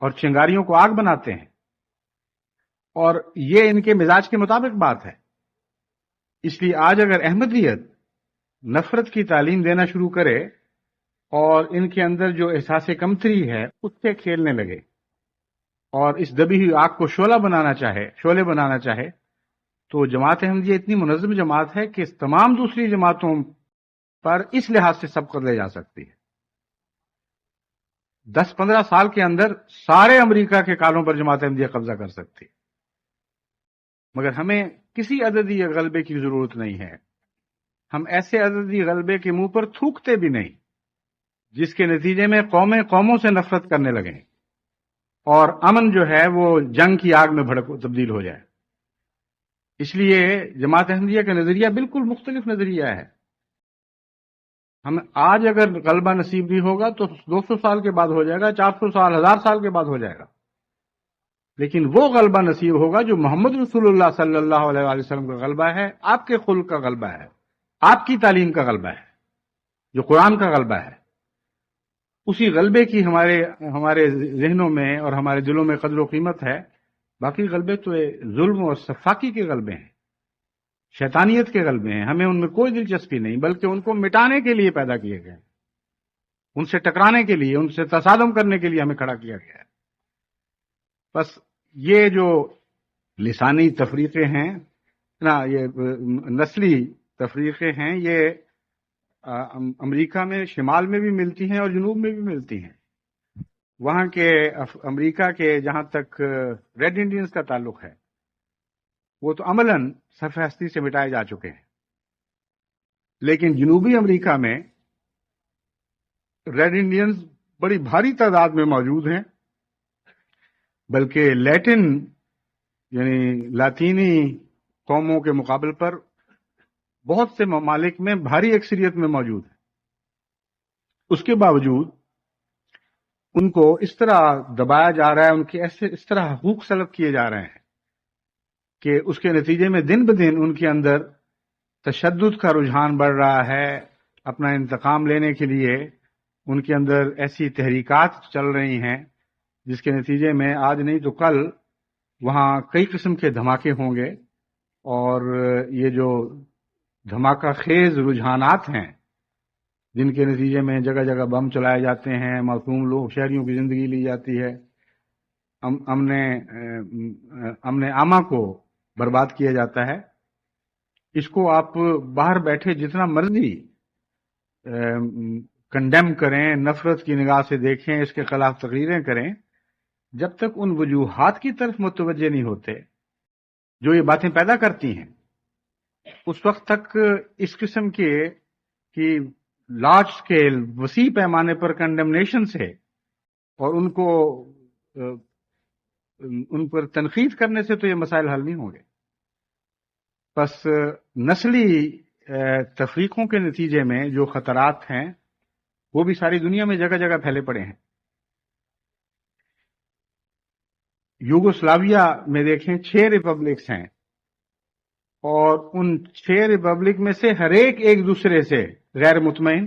اور چنگاریوں کو آگ بناتے ہیں، اور یہ ان کے مزاج کے مطابق بات ہے۔ اس لیے آج اگر احمدیت نفرت کی تعلیم دینا شروع کرے اور ان کے اندر جو احساس کمتری ہے اس سے کھیلنے لگے اور اس دبی ہوئی آگ کو شعلہ بنانا چاہے تو جماعت احمدیہ اتنی منظم جماعت ہے کہ تمام دوسری جماعتوں پر اس لحاظ سے سبقت لے جا سکتی ہے۔ 10-15 سال کے اندر سارے امریکہ کے کالوں پر جماعت احمدیہ قبضہ کر سکتی ہے، مگر ہمیں کسی عددی غلبے کی ضرورت نہیں ہے۔ ہم ایسے عددی غلبے کے منہ پر تھوکتے بھی نہیں جس کے نتیجے میں قومیں قوموں سے نفرت کرنے لگیں اور امن جو ہے وہ جنگ کی آگ میں تبدیل ہو جائے۔ اس لیے جماعت احمدیہ کا نظریہ بالکل مختلف نظریہ ہے۔ ہم آج اگر غلبہ نصیب نہیں ہوگا تو 200 سال کے بعد ہو جائے گا، 400 سال، 1000 سال کے بعد ہو جائے گا، لیکن وہ غلبہ نصیب ہوگا جو محمد رسول اللہ صلی اللہ علیہ وآلہ وسلم کا غلبہ ہے، آپ کے خلق کا غلبہ ہے، آپ کی تعلیم کا غلبہ ہے، جو قرآن کا غلبہ ہے۔ اسی غلبے کی ہمارے ذہنوں میں اور ہمارے دلوں میں قدر و قیمت ہے۔ باقی غلبے تو ظلم اور سفاکی کے غلبے ہیں، شیطانیت کے غلبے ہیں، ہمیں ان میں کوئی دلچسپی نہیں، بلکہ ان کو مٹانے کے لیے پیدا کیے گئے ہیں، ان سے ٹکرانے کے لیے، ان سے تصادم کرنے کے لیے ہمیں کھڑا کیا گیا ہے۔ بس یہ جو لسانی تفریقے ہیں یہ نسلی تفریقے ہیں، یہ امریکہ میں شمال میں بھی ملتی ہیں اور جنوب میں بھی ملتی ہیں۔ وہاں کے امریکہ کے جہاں تک ریڈ انڈینز کا تعلق ہے وہ تو عملاً صفحہ ہستی سے مٹائے جا چکے ہیں، لیکن جنوبی امریکہ میں ریڈ انڈینز بڑی بھاری تعداد میں موجود ہیں، بلکہ لیٹن یعنی لاطینی قوموں کے مقابل پر بہت سے ممالک میں بھاری اکثریت میں موجود ہیں۔ اس کے باوجود ان کو اس طرح دبایا جا رہا ہے، ان کے اس طرح حقوق سلب کیے جا رہے ہیں کہ اس کے نتیجے میں دن بدن ان کے اندر تشدد کا رجحان بڑھ رہا ہے۔ اپنا انتقام لینے کے لیے ان کے اندر ایسی تحریکات چل رہی ہیں جس کے نتیجے میں آج نہیں تو کل وہاں کئی قسم کے دھماکے ہوں گے، اور یہ جو دھماکہ خیز رجحانات ہیں جن کے نتیجے میں جگہ جگہ بم چلائے جاتے ہیں، معصوم لوگ شہریوں کی زندگی لی جاتی ہے، امن عامہ کو برباد کیا جاتا ہے، اس کو آپ باہر بیٹھے جتنا مرضی کنڈیم کریں، نفرت کی نگاہ سے دیکھیں، اس کے خلاف تقریریں کریں، جب تک ان وجوہات کی طرف متوجہ نہیں ہوتے جو یہ باتیں پیدا کرتی ہیں، اس وقت تک اس قسم کی لارج سکیل وسیع پیمانے پر کنڈمنیشن سے اور ان پر تنقید کرنے سے تو یہ مسائل حل نہیں ہوں گے۔ بس نسلی تفریقوں کے نتیجے میں جو خطرات ہیں وہ بھی ساری دنیا میں جگہ جگہ پھیلے پڑے ہیں۔ یوگوسلاویا میں دیکھیں 6 ریپبلکس ہیں، اور ان 6 ریپبلک میں سے ہر ایک دوسرے سے غیر مطمئن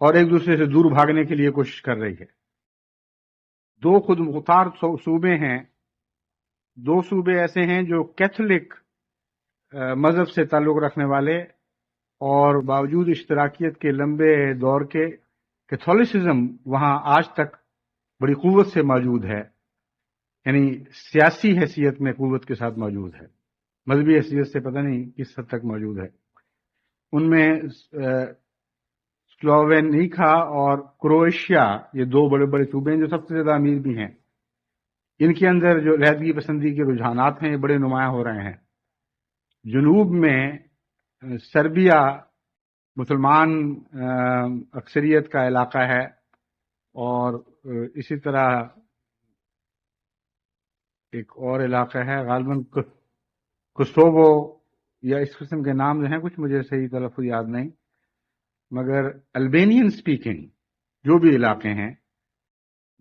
اور ایک دوسرے سے دور بھاگنے کے لیے کوشش کر رہی ہے۔ 2 خود مختار صوبے ہیں دو صوبے ایسے ہیں جو کیتھولک مذہب سے تعلق رکھنے والے اور باوجود اشتراکیت کے لمبے دور کے کیتھولسزم وہاں آج تک بڑی قوت سے موجود ہے، یعنی سیاسی حیثیت میں قوت کے ساتھ موجود ہے، مذہبی حیثیت سے پتہ نہیں کس حد تک موجود ہے۔ ان میں سلووینیکا اور کروشیا، یہ دو بڑے بڑے صوبے ہیں جو سب سے زیادہ امیر بھی ہیں۔ ان کے اندر جو علیحدگی پسندی کے رجحانات ہیں یہ بڑے نمایاں ہو رہے ہیں۔ جنوب میں سربیا مسلمان اکثریت کا علاقہ ہے، اور اسی طرح ایک اور علاقہ ہے غالباً کوسوو یا اس قسم کے نام جو ہیں کچھ مجھے صحیح تلفظ یاد نہیں، مگر البینین سپیکنگ جو بھی علاقے ہیں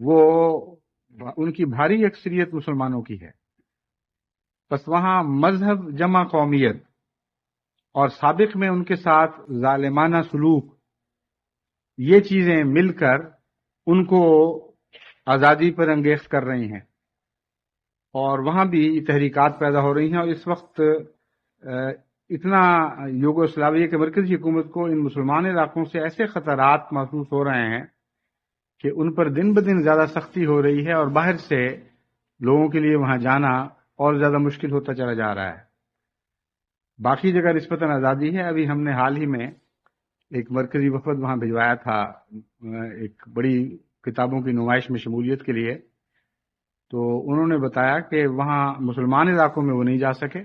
وہ ان کی بھاری اکثریت مسلمانوں کی ہے۔ بس وہاں مذہب جمع قومیت اور سابق میں ان کے ساتھ ظالمانہ سلوک، یہ چیزیں مل کر ان کو آزادی پر انگیخت کر رہی ہیں، اور وہاں بھی تحریکات پیدا ہو رہی ہیں۔ اور اس وقت اتنا یوگوسلاویہ کے مرکزی حکومت کو ان مسلمان علاقوں سے ایسے خطرات محسوس ہو رہے ہیں کہ ان پر دن بدن زیادہ سختی ہو رہی ہے، اور باہر سے لوگوں کے لیے وہاں جانا اور زیادہ مشکل ہوتا چلا جا رہا ہے۔ باقی جگہ نسبتاً آزادی ہے۔ ابھی ہم نے حال ہی میں ایک مرکزی وفد وہاں بھجوایا تھا ایک بڑی کتابوں کی نمائش میں شمولیت کے لیے، تو انہوں نے بتایا کہ وہاں مسلمان علاقوں میں وہ نہیں جا سکے،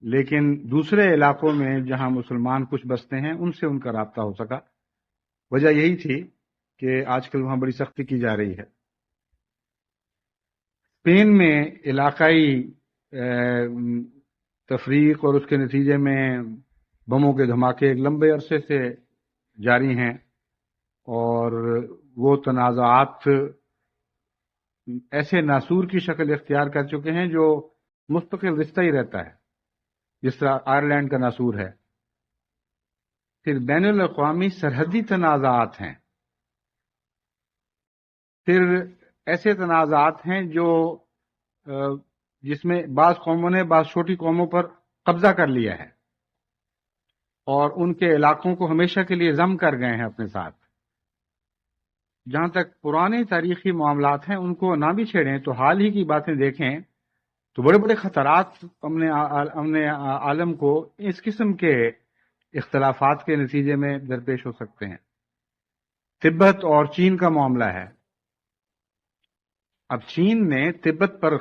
لیکن دوسرے علاقوں میں جہاں مسلمان کچھ بستے ہیں ان سے ان کا رابطہ ہو سکا۔ وجہ یہی تھی کہ آج کل وہاں بڑی سختی کی جا رہی ہے۔ اسپین میں علاقائی تفریق اور اس کے نتیجے میں بموں کے دھماکے ایک لمبے عرصے سے جاری ہیں، اور وہ تنازعات ایسے ناسور کی شکل اختیار کر چکے ہیں جو مستقل رشتہ ہی رہتا ہے، جس طرح آئرلینڈ کا ناسور ہے۔ پھر بین الاقوامی سرحدی تنازعات ہیں، پھر ایسے تنازعات ہیں جو جس میں بعض قوموں نے بعض چھوٹی قوموں پر قبضہ کر لیا ہے اور ان کے علاقوں کو ہمیشہ کے لیے ضم کر گئے ہیں اپنے ساتھ۔ جہاں تک پرانے تاریخی معاملات ہیں ان کو نہ بھی چھیڑیں تو حال ہی کی باتیں دیکھیں تو بڑے بڑے خطرات امن عالم کو اس قسم کے اختلافات کے نتیجے میں درپیش ہو سکتے ہیں۔ تبت اور چین کا معاملہ ہے۔ اب چین نے تبت پر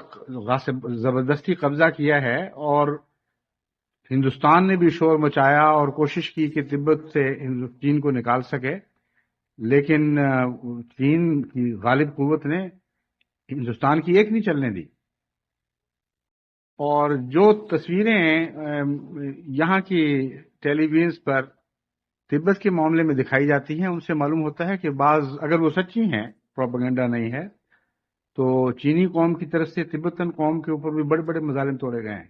زبردستی قبضہ کیا ہے، اور ہندوستان نے بھی شور مچایا اور کوشش کی کہ تبت سے چین کو نکال سکے، لیکن چین کی غالب قوت نے ہندوستان کی ایک نہیں چلنے دی۔ اور جو تصویریں یہاں کی ٹیلی ویژنز پر تبت کے معاملے میں دکھائی جاتی ہیں ان سے معلوم ہوتا ہے کہ بعض اگر وہ سچی ہیں، پروپیگنڈا نہیں ہے، تو چینی قوم کی طرف سے تبتن قوم کے اوپر بھی بڑے بڑے مظالم توڑے گئے ہیں۔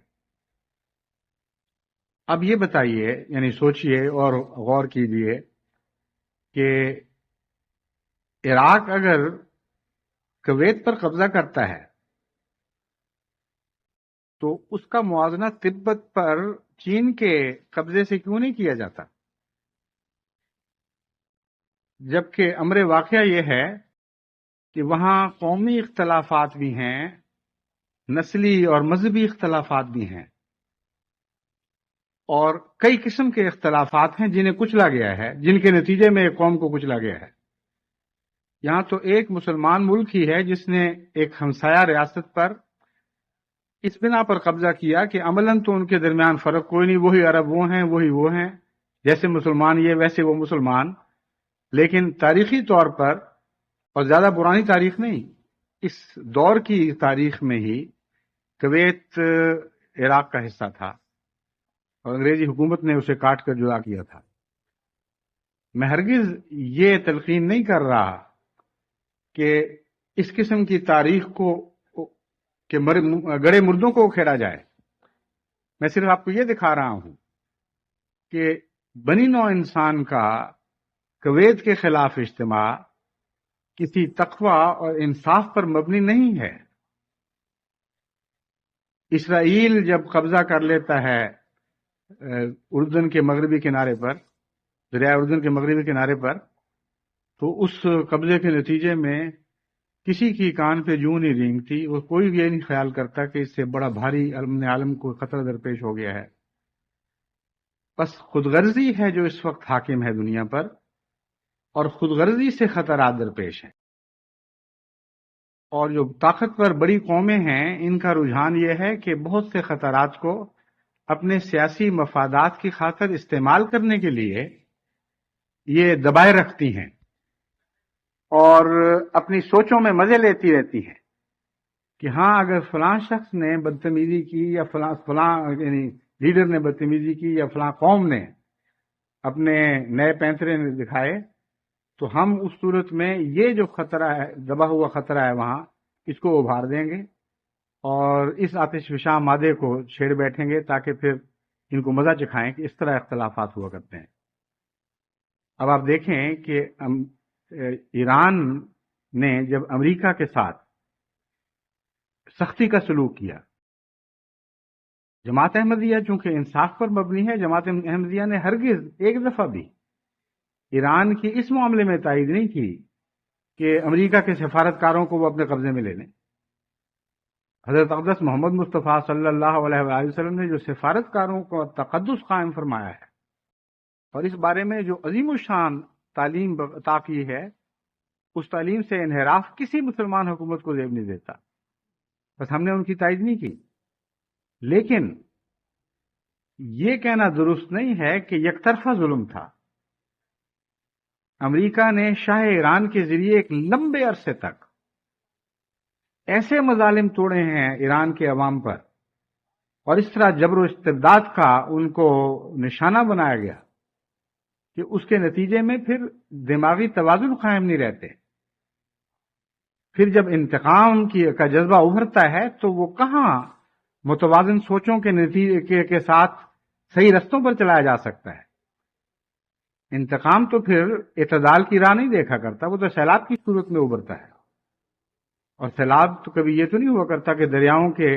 اب یہ بتائیے، یعنی سوچئے اور غور کیجئے کہ عراق اگر کویت پر قبضہ کرتا ہے تو اس کا موازنہ تبت پر چین کے قبضے سے کیوں نہیں کیا جاتا؟ جبکہ امر واقعہ یہ ہے کہ وہاں قومی اختلافات بھی ہیں، نسلی اور مذہبی اختلافات بھی ہیں، اور کئی قسم کے اختلافات ہیں جنہیں کچلا گیا ہے، جن کے نتیجے میں ایک قوم کو کچلا گیا ہے۔ یہاں تو ایک مسلمان ملک ہی ہے جس نے ایک ہمسایہ ریاست پر اس بنا پر قبضہ کیا کہ عملاً تو ان کے درمیان فرق کوئی نہیں، وہی عرب وہ ہیں، وہی وہ ہیں، جیسے مسلمان یہ ویسے وہ مسلمان، لیکن تاریخی طور پر، اور زیادہ پرانی تاریخ نہیں، اس دور کی تاریخ میں ہی کویت عراق کا حصہ تھا اور انگریزی حکومت نے اسے کاٹ کر جدا کیا تھا۔ میں ہرگز یہ تلقین نہیں کر رہا کہ اس قسم کی تاریخ کو کہ گڑے مردوں کو کھیڑا جائے۔ میں صرف آپ کو یہ دکھا رہا ہوں کہ بنی نوع انسان کا کویت کے خلاف اجتماع کسی تقوی اور انصاف پر مبنی نہیں ہے۔ اسرائیل جب قبضہ کر لیتا ہے اردن کے مغربی کنارے پر، دریائے اردن کے مغربی کنارے پر، تو اس قبضے کے نتیجے میں کسی کی کان پہ جوں نہیں رینگتی، اور کوئی بھی یہ نہیں خیال کرتا کہ اس سے بڑا بھاری امن عالم کو خطرہ درپیش ہو گیا ہے۔ بس خود غرضی ہے جو اس وقت حاکم ہے دنیا پر، اور خود غرضی سے خطرات درپیش ہیں۔ اور جو طاقتور بڑی قومیں ہیں، ان کا رجحان یہ ہے کہ بہت سے خطرات کو اپنے سیاسی مفادات کی خاطر استعمال کرنے کے لیے یہ دبائے رکھتی ہیں اور اپنی سوچوں میں مزے لیتی رہتی ہیں کہ ہاں اگر فلاں شخص نے بدتمیزی کی، یا فلاں یعنی لیڈر نے بدتمیزی کی، یا فلاں قوم نے اپنے نئے پینترے دکھائے، تو ہم اس صورت میں یہ جو خطرہ ہے، دبا ہوا خطرہ ہے وہاں، اس کو ابھار دیں گے اور اس آتش فشاں مادے کو چھیڑ بیٹھیں گے تاکہ پھر ان کو مزہ چکھائیں کہ اس طرح اختلافات ہوا کرتے ہیں۔ اب آپ دیکھیں کہ ایران نے جب امریکہ کے ساتھ سختی کا سلوک کیا، جماعت احمدیہ چونکہ انصاف پر مبنی ہے، جماعت احمدیہ نے ہرگز ایک دفعہ بھی ایران کی اس معاملے میں تائید نہیں کی کہ امریکہ کے سفارتکاروں کو وہ اپنے قبضے میں لے لیں۔ حضرت اقدس محمد مصطفیٰ صلی اللہ علیہ وآلہ وسلم نے جو سفارتکاروں کو تقدس قائم فرمایا ہے، اور اس بارے میں جو عظیم الشان تعلیم عطا کی ہے، اس تعلیم سے انحراف کسی مسلمان حکومت کو زیب نہیں دیتا۔ بس ہم نے ان کی تائید نہیں کی، لیکن یہ کہنا درست نہیں ہے کہ یک طرفہ ظلم تھا۔ امریکہ نے شاہ ایران کے ذریعے ایک لمبے عرصے تک ایسے مظالم توڑے ہیں ایران کے عوام پر، اور اس طرح جبر و استبداد کا ان کو نشانہ بنایا گیا کہ اس کے نتیجے میں پھر دماغی توازن قائم نہیں رہتے۔ پھر جب انتقام کا جذبہ ابھرتا ہے تو وہ کہاں متوازن سوچوں کے نتیجے کے ساتھ صحیح رستوں پر چلایا جا سکتا ہے۔ انتقام تو پھر اعتدال کی راہ نہیں دیکھا کرتا، وہ تو سیلاب کی صورت میں ابھرتا ہے، اور سیلاب تو کبھی یہ تو نہیں ہوا کرتا کہ دریاؤں کے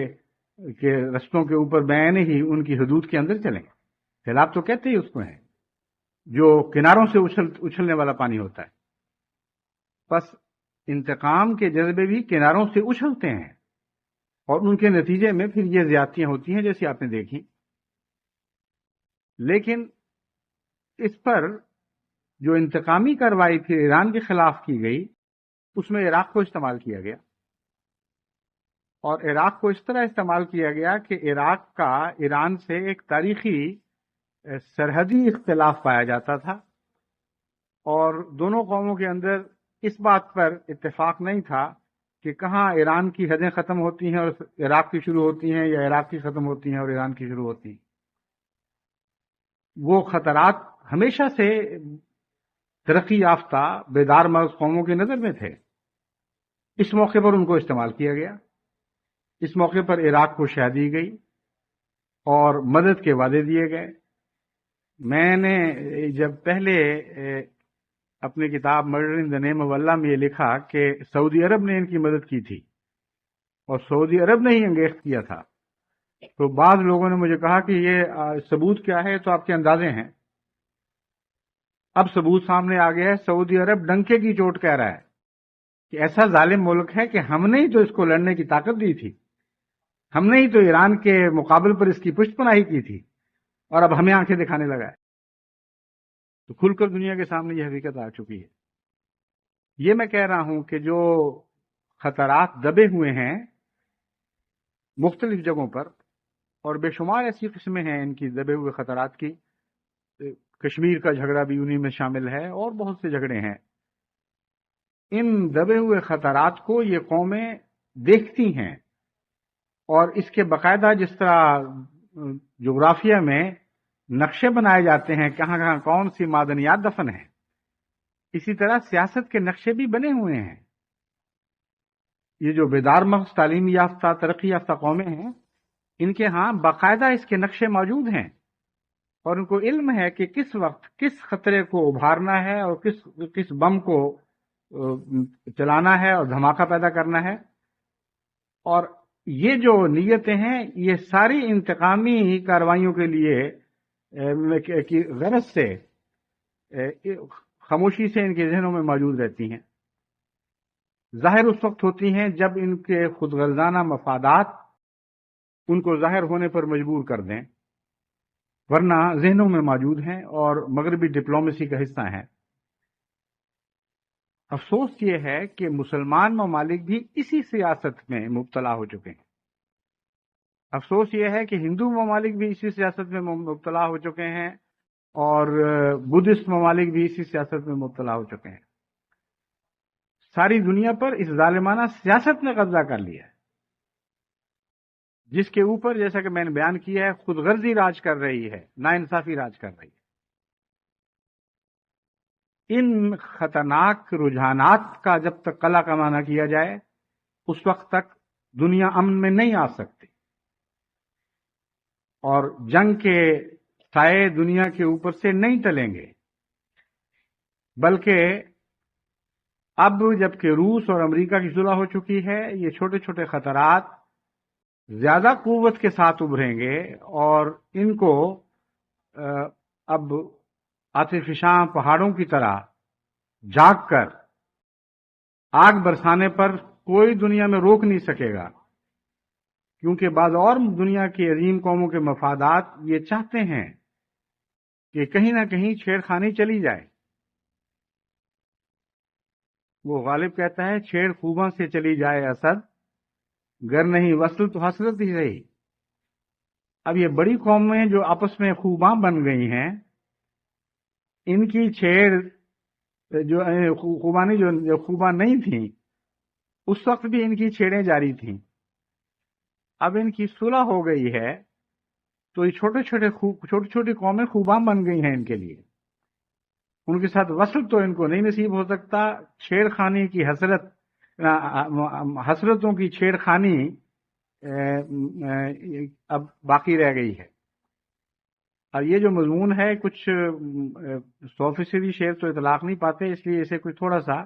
رستوں کے اوپر بین ہی ان کی حدود کے اندر چلیں۔ سیلاب تو کہتے ہی اس کو ہیں جو کناروں سے اچھلنے والا پانی ہوتا ہے۔ بس انتقام کے جذبے بھی کناروں سے اچھلتے ہیں، اور ان کے نتیجے میں پھر یہ زیادتیاں ہوتی ہیں جیسی آپ نے دیکھی۔ لیکن اس پر جو انتقامی کارروائی پھر ایران کے خلاف کی گئی، اس میں عراق کو استعمال کیا گیا، اور عراق کو اس طرح استعمال کیا گیا کہ عراق کا ایران سے ایک تاریخی سرحدی اختلاف پایا جاتا تھا، اور دونوں قوموں کے اندر اس بات پر اتفاق نہیں تھا کہ کہاں ایران کی حدیں ختم ہوتی ہیں اور عراق کی شروع ہوتی ہیں، یا عراق کی ختم ہوتی ہیں اور ایران کی شروع ہوتی ہیں۔ وہ خطرات ہمیشہ سے ترقی یافتہ بیدار مغز قوموں کی نظر میں تھے۔ اس موقع پر ان کو استعمال کیا گیا، اس موقع پر عراق کو شہ دی گئی اور مدد کے وعدے دیے گئے۔ میں نے جب پہلے اپنی کتاب murder in the name of اللہ میں یہ لکھا کہ سعودی عرب نے ان کی مدد کی تھی اور سعودی عرب نے ہی انگیخت کیا تھا، تو بعض لوگوں نے مجھے کہا کہ یہ ثبوت کیا ہے؟ تو آپ کے اندازے ہیں۔ اب ثبوت سامنے آ گیا ہے، سعودی عرب ڈنکے کی چوٹ کہہ رہا ہے کہ ایسا ظالم ملک ہے کہ ہم نے ہی تو اس کو لڑنے کی طاقت دی تھی، ہم نے ہی تو ایران کے مقابل پر اس کی پشت پناہی کی تھی، اور اب ہمیں آنکھیں دکھانے لگا ہے۔ تو کھل کر دنیا کے سامنے یہ حقیقت آ چکی ہے۔ یہ میں کہہ رہا ہوں کہ جو خطرات دبے ہوئے ہیں مختلف جگہوں پر، اور بے شمار ایسی قسمیں ہیں ان کی دبے ہوئے خطرات کی، کشمیر کا جھگڑا بھی انہی میں شامل ہے، اور بہت سے جھگڑے ہیں۔ ان دبے ہوئے خطرات کو یہ قومیں دیکھتی ہیں، اور اس کے باقاعدہ جس طرح جغرافیہ میں نقشے بنائے جاتے ہیں کہاں کہاں کون سی معدنیات دفن ہیں، اسی طرح سیاست کے نقشے بھی بنے ہوئے ہیں۔ یہ جو بیدار مغز تعلیم یافتہ ترقی یافتہ قومیں ہیں، ان کے ہاں باقاعدہ اس کے نقشے موجود ہیں، اور ان کو علم ہے کہ کس وقت کس خطرے کو ابھارنا ہے اور کس بم کو چلانا ہے اور دھماکہ پیدا کرنا ہے۔ اور یہ جو نیتیں ہیں یہ ساری انتقامی کارروائیوں کے لیے کی غرض سے خاموشی سے ان کے ذہنوں میں موجود رہتی ہیں. ظاہر اس وقت ہوتی ہیں جب ان کے خود غرضانہ مفادات ان کو ظاہر ہونے پر مجبور کر دیں، ورنہ ذہنوں میں موجود ہیں اور مغربی ڈپلومیسی کا حصہ ہیں. افسوس یہ ہے کہ مسلمان ممالک بھی اسی سیاست میں مبتلا ہو چکے ہیں. افسوس یہ ہے کہ ہندو ممالک بھی اسی سیاست میں مبتلا ہو چکے ہیں اور بدھسٹ ممالک بھی اسی سیاست میں مبتلا ہو چکے ہیں. ساری دنیا پر اس ظالمانہ سیاست نے قبضہ کر لیا ہے، جس کے اوپر جیسا کہ میں نے بیان کیا ہے خود غرضی راج کر رہی ہے، ناانصافی راج کر رہی ہے. ان خطرناک رجحانات کا جب تک قلع کما نہ کیا جائے اس وقت تک دنیا امن میں نہیں آ سکتی، اور جنگ کے سائے دنیا کے اوپر سے نہیں ٹلیں گے. بلکہ اب جبکہ روس اور امریکہ کی صلح ہو چکی ہے، یہ چھوٹے چھوٹے خطرات زیادہ قوت کے ساتھ ابھریں گے اور ان کو اب آتشفشاں پہاڑوں کی طرح جاگ کر آگ برسانے پر کوئی دنیا میں روک نہیں سکے گا، کیونکہ بعض اور دنیا کی عظیم قوموں کے مفادات یہ چاہتے ہیں کہ کہیں نہ کہیں چھیڑخانی چلی جائے. وہ غالب کہتا ہے چھیڑ خوباں سے چلی جائے اسد، گر نہیں وصل تو حسرت ہی رہی. اب یہ بڑی قومیں جو آپس میں خوباں بن گئی ہیں، ان کی چھیڑ جو خوبانی جو خوباں نہیں تھیں اس وقت بھی ان کی چھیڑیں جاری تھیں. اب ان کی صلح ہو گئی ہے تو یہ چھوٹی چھوٹی قومیں خوباں بن گئی ہیں. ان کے لیے ان کے ساتھ وصل تو ان کو نہیں نصیب ہو سکتا. چھیڑ خانی کی حسرتوں کی چھیڑ خانی اب باقی رہ گئی ہے. اور یہ جو مضمون ہے کچھ 100% شعر تو اطلاق نہیں پاتے، اس لیے اسے کوئی تھوڑا سا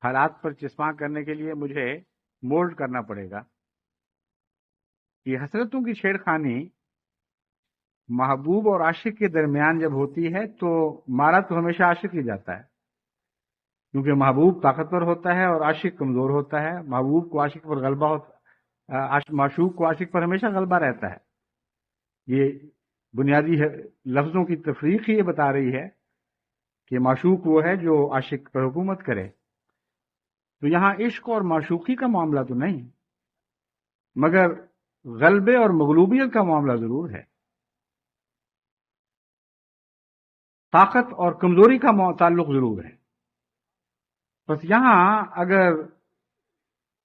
حالات پر چسپاں کرنے کے لیے مجھے مولڈ کرنا پڑے گا. یہ حسرتوں کی چھیڑ خانی محبوب اور عاشق کے درمیان جب ہوتی ہے تو مارا تو ہمیشہ عاشق ہی جاتا ہے، کیونکہ محبوب طاقتور ہوتا ہے اور عاشق کمزور ہوتا ہے. محبوب کو عاشق پر غلبہ معشوق کو عاشق پر ہمیشہ غلبہ رہتا ہے. یہ بنیادی لفظوں کی تفریق ہی یہ بتا رہی ہے کہ معشوق وہ ہے جو عاشق پر حکومت کرے. تو یہاں عشق اور معشوقی کا معاملہ تو نہیں، مگر غلبے اور مغلوبیت کا معاملہ ضرور ہے. طاقت اور کمزوری کا تعلق ضرور ہے. بس یہاں اگر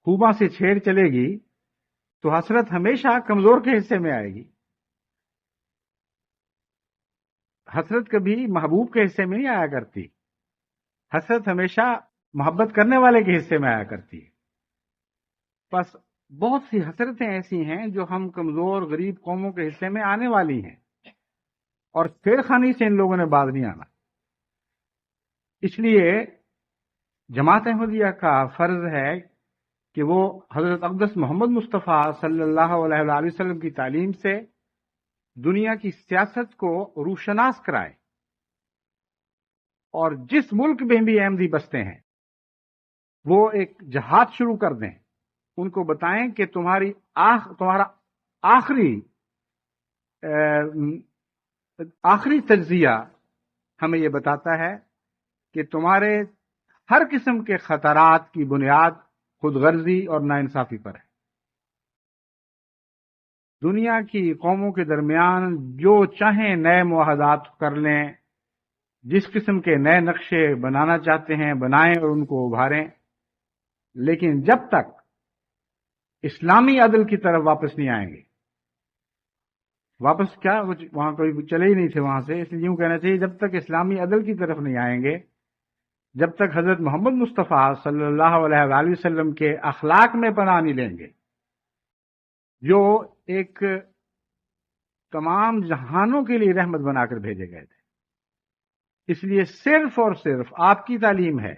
خوباں سے چھیڑ چلے گی تو حسرت ہمیشہ کمزور کے حصے میں آئے گی. حسرت کبھی محبوب کے حصے میں نہیں آیا کرتی، حسرت ہمیشہ محبت کرنے والے کے حصے میں آیا کرتی ہے. بس بہت سی حسرتیں ایسی ہیں جو ہم کمزور غریب قوموں کے حصے میں آنے والی ہیں، اور چھیڑ خانی سے ان لوگوں نے باز نہیں آنا. اس لیے جماعت احمدیہ کا فرض ہے کہ وہ حضرت اقدس محمد مصطفیٰ صلی اللہ علیہ وآلہ وسلم کی تعلیم سے دنیا کی سیاست کو روشناس کرائے، اور جس ملک میں بھی احمدی بستے ہیں وہ ایک جہاد شروع کر دیں. ان کو بتائیں کہ تمہارا آخری تجزیہ ہمیں یہ بتاتا ہے کہ تمہارے ہر قسم کے خطرات کی بنیاد خود غرضی اور ناانصافی پر ہے. دنیا کی قوموں کے درمیان جو چاہیں نئے معاہدات کر لیں، جس قسم کے نئے نقشے بنانا چاہتے ہیں بنائیں اور ان کو ابھاریں، لیکن جب تک اسلامی عدل کی طرف واپس نہیں آئیں گے، واپس کیا وہاں کوئی چلے ہی نہیں تھے وہاں سے، اس لیے یوں کہنا چاہیے جب تک اسلامی عدل کی طرف نہیں آئیں گے، جب تک حضرت محمد مصطفیٰ صلی اللہ علیہ وآلہ وسلم کے اخلاق میں پناہ نہیں لیں گے جو ایک تمام جہانوں کے لیے رحمت بنا کر بھیجے گئے تھے. اس لیے صرف اور صرف آپ کی تعلیم ہے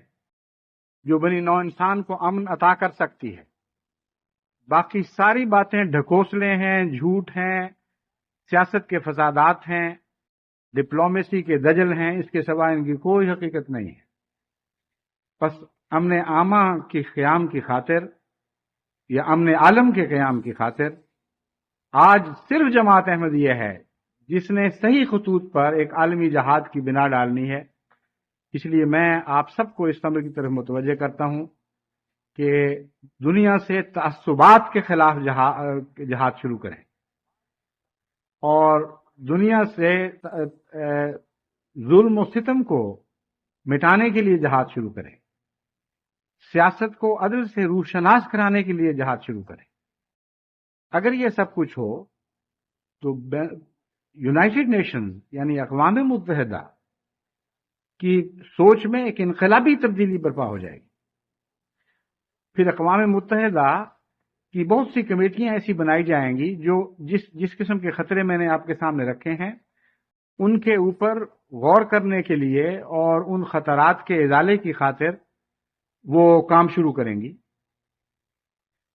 جو بنی نوع انسان کو امن عطا کر سکتی ہے. باقی ساری باتیں ڈھکوسلے ہیں، جھوٹ ہیں، سیاست کے فسادات ہیں، ڈپلومیسی کے دجل ہیں، اس کے سوا ان کی کوئی حقیقت نہیں ہے۔ بس امن عامہ کی قیام کی خاطر یا امن عالم کے قیام کی خاطر آج صرف جماعت احمدیہ ہے جس نے صحیح خطوط پر ایک عالمی جہاد کی بنا ڈالنی ہے۔ اس لیے میں آپ سب کو اس امر کی طرف متوجہ کرتا ہوں کہ دنیا سے تعصبات کے خلاف جہاد شروع کریں اور دنیا سے ظلم و ستم کو مٹانے کے لیے جہاد شروع کریں، سیاست کو عدل سے روشناس کرانے کے لیے جہاد شروع کریں۔ اگر یہ سب کچھ ہو تو یونائٹڈ نیشنز یعنی اقوام متحدہ کی سوچ میں ایک انقلابی تبدیلی برپا ہو جائے گی۔ پھر اقوام متحدہ کی بہت سی کمیٹیاں ایسی بنائی جائیں گی جو جس قسم کے خطرے میں نے آپ کے سامنے رکھے ہیں ان کے اوپر غور کرنے کے لیے اور ان خطرات کے ازالے کی خاطر وہ کام شروع کریں گی،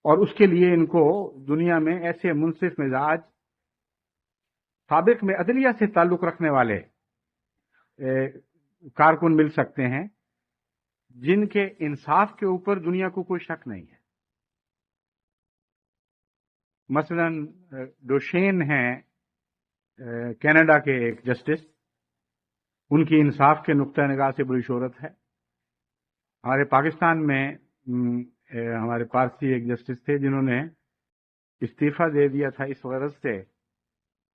اور اس کے لیے ان کو دنیا میں ایسے منصف مزاج سابق میں عدلیہ سے تعلق رکھنے والے کارکن مل سکتے ہیں جن کے انصاف کے اوپر دنیا کو کوئی شک نہیں ہے۔ مثلا ڈوشین ہیں کینیڈا کے ایک جسٹس، ان کی انصاف کے نقطہ نگاہ سے بڑی شہرت ہے۔ ہمارے پاکستان میں ہمارے پارسی ایک جسٹس تھے جنہوں نے استعفیٰ دے دیا تھا اس غرض سے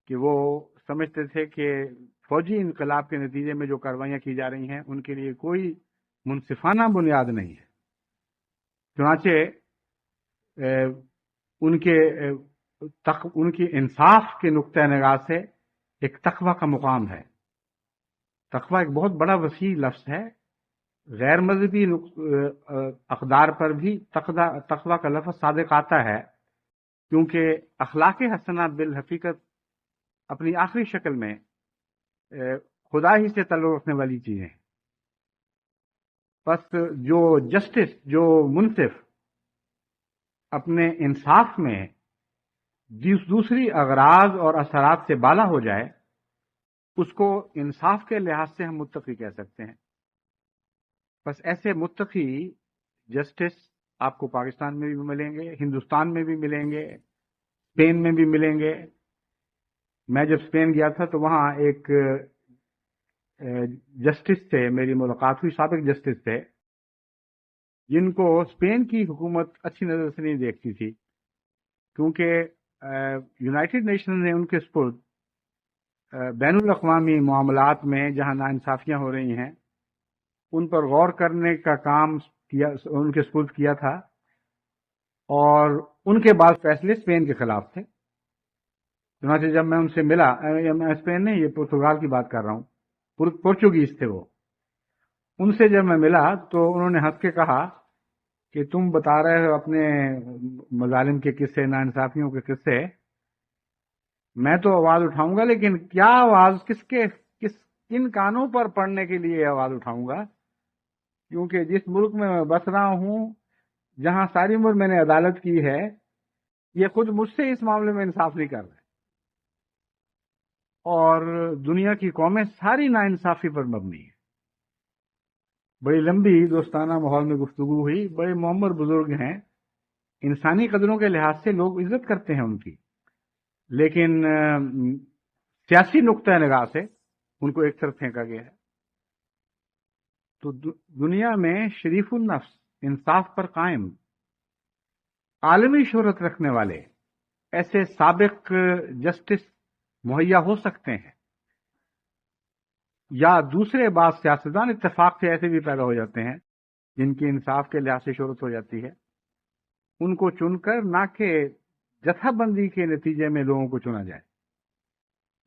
کہ وہ سمجھتے تھے کہ فوجی انقلاب کے نتیجے میں جو کاروائیاں کی جا رہی ہیں ان کے لیے کوئی منصفانہ بنیاد نہیں ہے۔ چنانچہ ان کی انصاف کے نقطہ نگاہ سے ایک تقویٰ کا مقام ہے۔ تقویٰ ایک بہت بڑا وسیع لفظ ہے، غیر مذہبی اقدار پر بھی تقویٰ کا لفظ صادق آتا ہے، کیونکہ اخلاق حسنہ بالحقیقت اپنی آخری شکل میں خدا ہی سے تعلق رکھنے والی چیزیں ہیں۔ بس جو جسٹس، جو منصف اپنے انصاف میں دوسری اغراض اور اثرات سے بالا ہو جائے اس کو انصاف کے لحاظ سے ہم متقی کہہ سکتے ہیں۔ بس ایسے متقی جسٹس آپ کو پاکستان میں بھی ملیں گے، ہندوستان میں بھی ملیں گے، اسپین میں بھی ملیں گے۔ میں جب اسپین گیا تھا تو وہاں ایک جسٹس تھے، میری ملاقات ہوئی، سابق جسٹس تھے جن کو اسپین کی حکومت اچھی نظر سے نہیں دیکھتی تھی، کیونکہ یونائٹڈ نیشن نے ان کے سپرد بین الاقوامی معاملات میں جہاں ناانصافیاں ہو رہی ہیں ان پر غور کرنے کا کام کیا، ان کے سپرد کیا تھا، اور ان کے بعد فیصلے اسپین کے خلاف تھے۔ چنانچہ جب میں ان سے ملا، میں اسپین نہیں، یہ پرتگال کی بات کر رہا ہوں، پورچوگیز تھے وہ، ان سے جب میں ملا تو انہوں نے ہنس کے کہا کہ تم بتا رہے ہو اپنے مظالم کے قصے، ناانصافیوں کے قصے، میں تو آواز اٹھاؤں گا، لیکن کیا آواز کن کانوں پر پڑھنے کے لیے آواز اٹھاؤں گا، کیونکہ جس ملک میں میں بس رہا ہوں، جہاں ساری عمر میں نے عدالت کی ہے، یہ خود مجھ سے اس معاملے میں انصاف نہیں کر رہے، اور دنیا کی قومیں ساری ناانصافی پر مبنی ہیں۔ بڑی لمبی دوستانہ ماحول میں گفتگو ہوئی، بڑے معمر بزرگ ہیں، انسانی قدروں کے لحاظ سے لوگ عزت کرتے ہیں ان کی، لیکن سیاسی نقطہ نگاہ سے ان کو ایک طرف پھینکا گیا ہے۔ تو دنیا میں شریف النفس، انصاف پر قائم، عالمی شہرت رکھنے والے ایسے سابق جسٹس مہیا ہو سکتے ہیں، یا دوسرے بعض سیاستدان اتفاق سے ایسے بھی پیدا ہو جاتے ہیں جن کی انصاف کے لحاظ سے شہرت ہو جاتی ہے، ان کو چن کر نہ کہ جتھا بندی کے نتیجے میں لوگوں کو چنا جائے،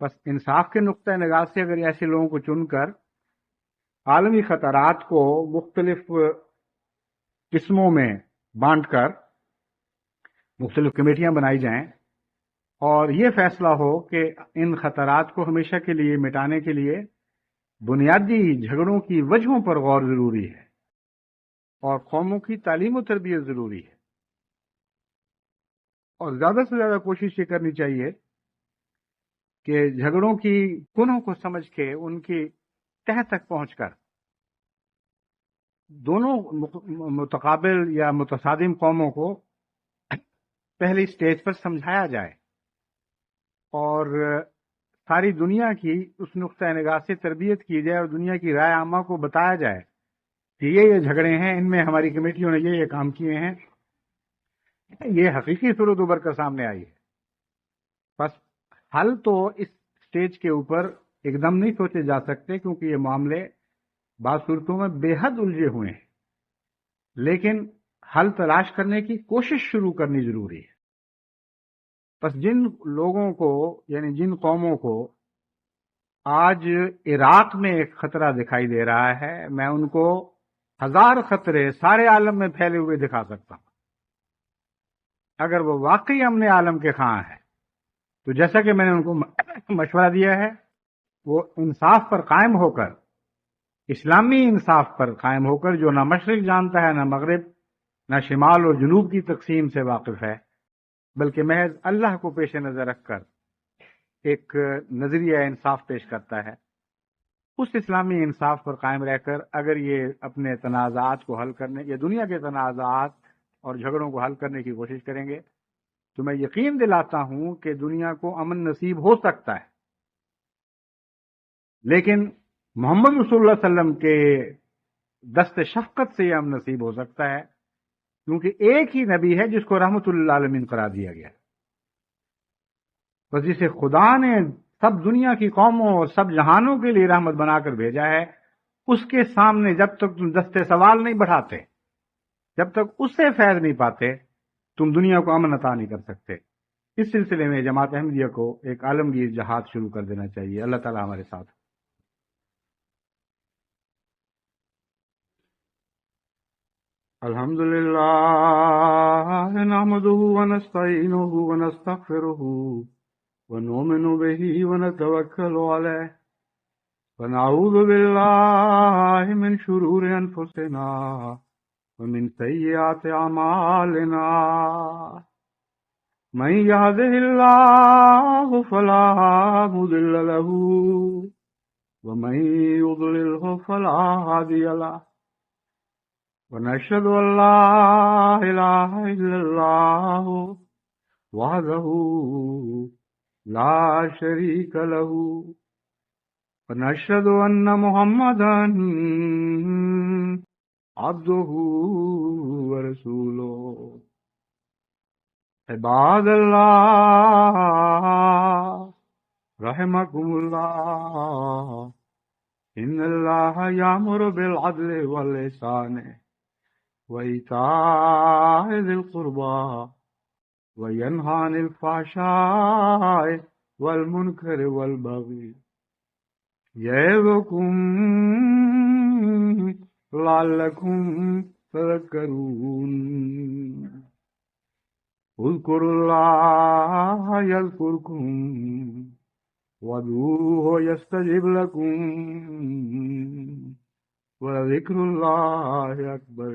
بس انصاف کے نقطہ نگاہ سے اگر ایسے لوگوں کو چن کر عالمی خطرات کو مختلف قسموں میں بانٹ کر مختلف کمیٹیاں بنائی جائیں اور یہ فیصلہ ہو کہ ان خطرات کو ہمیشہ کے لیے مٹانے کے لیے بنیادی جھگڑوں کی وجہوں پر غور ضروری ہے اور قوموں کی تعلیم و تربیت ضروری ہے، اور زیادہ سے زیادہ کوشش یہ کرنی چاہیے کہ جھگڑوں کی کنوں کو سمجھ کے ان کی تہ تک پہنچ کر دونوں متقابل یا متصادم قوموں کو پہلی سٹیج پر سمجھایا جائے اور ساری دنیا کی اس نقطۂ نگاہ سے تربیت کی جائے اور دنیا کی رائے عامہ کو بتایا جائے کہ یہ جھگڑے ہیں، ان میں ہماری کمیٹیوں نے یہ کام کیے ہیں، یہ حقیقی صورت ابھر کر سامنے آئی ہے۔ بس حل تو اس سٹیج کے اوپر ایک دم نہیں سوچے جا سکتے، کیونکہ یہ معاملے بعض صورتوں میں بے حد الجھے ہوئے ہیں، لیکن حل تلاش کرنے کی کوشش شروع کرنی ضروری ہے۔ بس جن لوگوں کو یعنی جن قوموں کو آج عراق میں ایک خطرہ دکھائی دے رہا ہے، میں ان کو ہزار خطرے سارے عالم میں پھیلے ہوئے دکھا سکتا ہوں۔ اگر وہ واقعی امن عالم کے خواہاں ہے تو جیسا کہ میں نے ان کو مشورہ دیا ہے، وہ انصاف پر قائم ہو کر، اسلامی انصاف پر قائم ہو کر، جو نہ مشرق جانتا ہے، نہ مغرب، نہ شمال اور جنوب کی تقسیم سے واقف ہے، بلکہ محض اللہ کو پیش نظر رکھ کر ایک نظریہ انصاف پیش کرتا ہے، اس اسلامی انصاف پر قائم رہ کر اگر یہ اپنے تنازعات کو حل کرنے یا دنیا کے تنازعات اور جھگڑوں کو حل کرنے کی کوشش کریں گے تو میں یقین دلاتا ہوں کہ دنیا کو امن نصیب ہو سکتا ہے۔ لیکن محمد رسول اللہ صلی اللہ علیہ وسلم کے دست شفقت سے یہ امن نصیب ہو سکتا ہے، کیونکہ ایک ہی نبی ہے جس کو رحمت للعالمین قرار دیا گیا، بس جسے خدا نے سب دنیا کی قوموں اور سب جہانوں کے لیے رحمت بنا کر بھیجا ہے، اس کے سامنے جب تک تم دستے سوال نہیں بڑھاتے، جب تک اس سے فیض نہیں پاتے، تم دنیا کو امن عطا نہیں کر سکتے۔ اس سلسلے میں جماعت احمدیہ کو ایک عالمگیر جہاد شروع کر دینا چاہیے۔ اللہ تعالی ہمارے ساتھ۔ الحمد للہ نحمده ونستعینه ونستغفره ونؤمن به ونتوکل علیہ ونعوذ باللہ من شرور انفسنا ومن سیئات اعمالنا من يهده الله فلا مضل له ومن يضلله فلا هادي له ونشهد أن لا إله إلا الله وحده لا شريك له ونشهد أن محمدا عبده ورسوله عباد الله رحمكم الله إن الله يأمر بالعدل والإحسان وإيتاء ذي القربى وينهى عن الفحشاء والمنكر والبغي يعظكم لعلكم تذكرون اذكروا الله يذكركم وادعوه يستجب لكم ولذكر الله أكبر